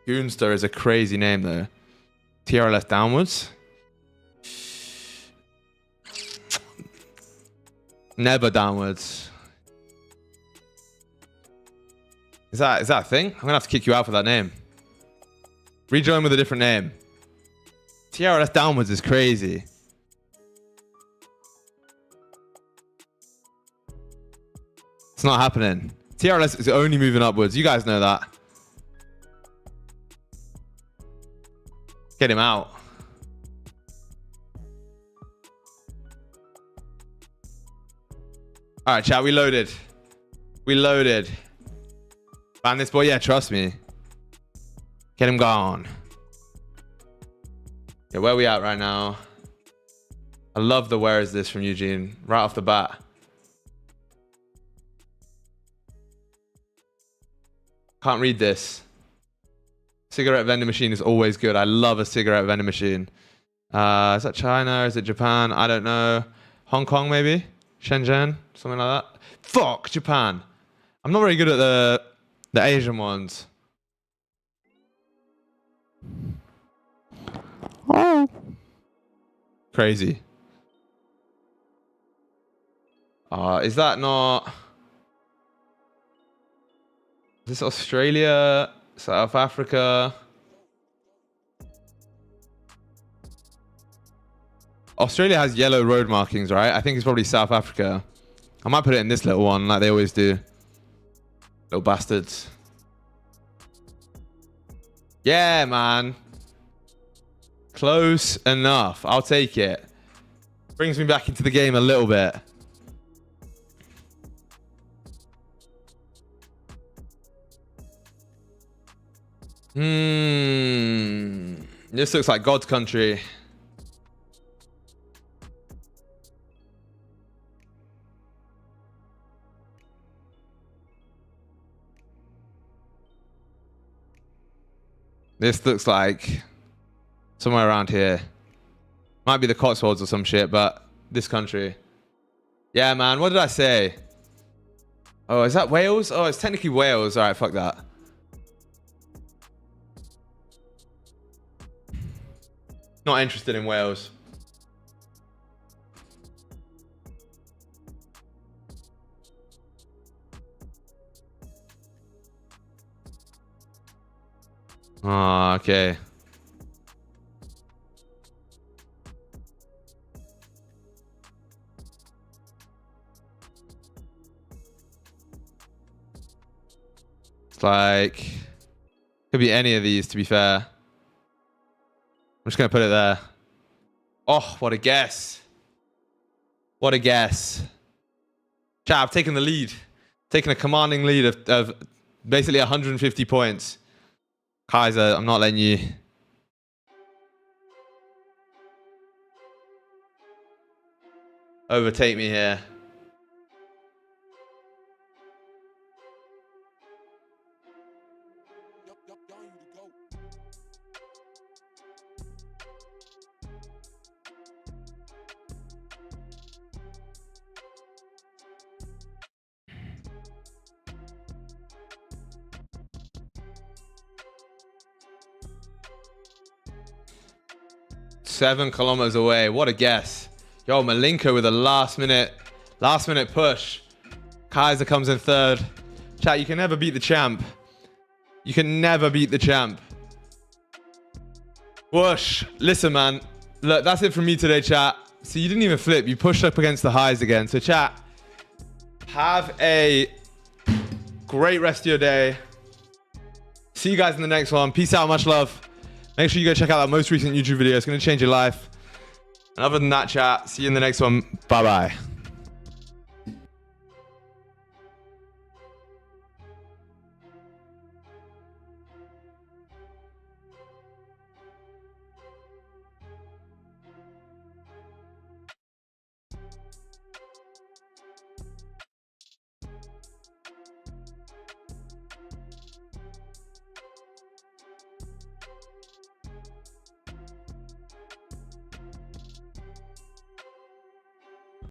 Goonster is a crazy name, though. TRLS downwards. Never downwards. Is that a thing? I'm gonna have to kick you out for that name. Rejoin with a different name. TRLS downwards is crazy. It's not happening. TRLS is only moving upwards. You guys know that. Get him out. All right, chat, we loaded. We loaded. Ban this boy, yeah, trust me. Get him gone. Yeah, where are we at right now? I love the where is this from Eugene, right off the bat. Can't read this. Cigarette vending machine is always good. I love a cigarette vending machine. Is that China? Is it Japan? I don't know. Hong Kong, maybe? Shenzhen? Something like that. Fuck, Japan. I'm not very good at the Asian ones. Oh. Crazy. Is that not... Is this Australia? South Africa? Australia has yellow road markings, right? I think it's probably South Africa. I might put it in this little one like they always do. Little bastards. Yeah, man. Close enough. I'll take it. Brings me back into the game a little bit. This looks like God's country. This looks like somewhere around here. Might be the Cotswolds or some shit, but this country. Yeah, man. What did I say? Oh, is that Wales? Oh, it's technically Wales. All right, fuck that. Not interested in Wales. Oh, okay. It's like... Could be any of these, to be fair. I'm just going to put it there. Oh, what a guess. What a guess. Chat, I've taken the lead. Taken a commanding lead of basically 150 points. Kaiser, I'm not letting you. Overtake me here. Seven kilometers away. What a guess. Yo, Malenko with a last minute push. Kaiser comes in third. Chat, you can never beat the champ. You can never beat the champ. Whoosh. Listen, man. Look, that's it from me today, chat. So you didn't even flip. You pushed up against the highs again. So chat, have a great rest of your day. See you guys in the next one. Peace out. Much love. Make sure you go check out that most recent YouTube video. It's going to change your life. And other than that, chat, see you in the next one. Bye-bye.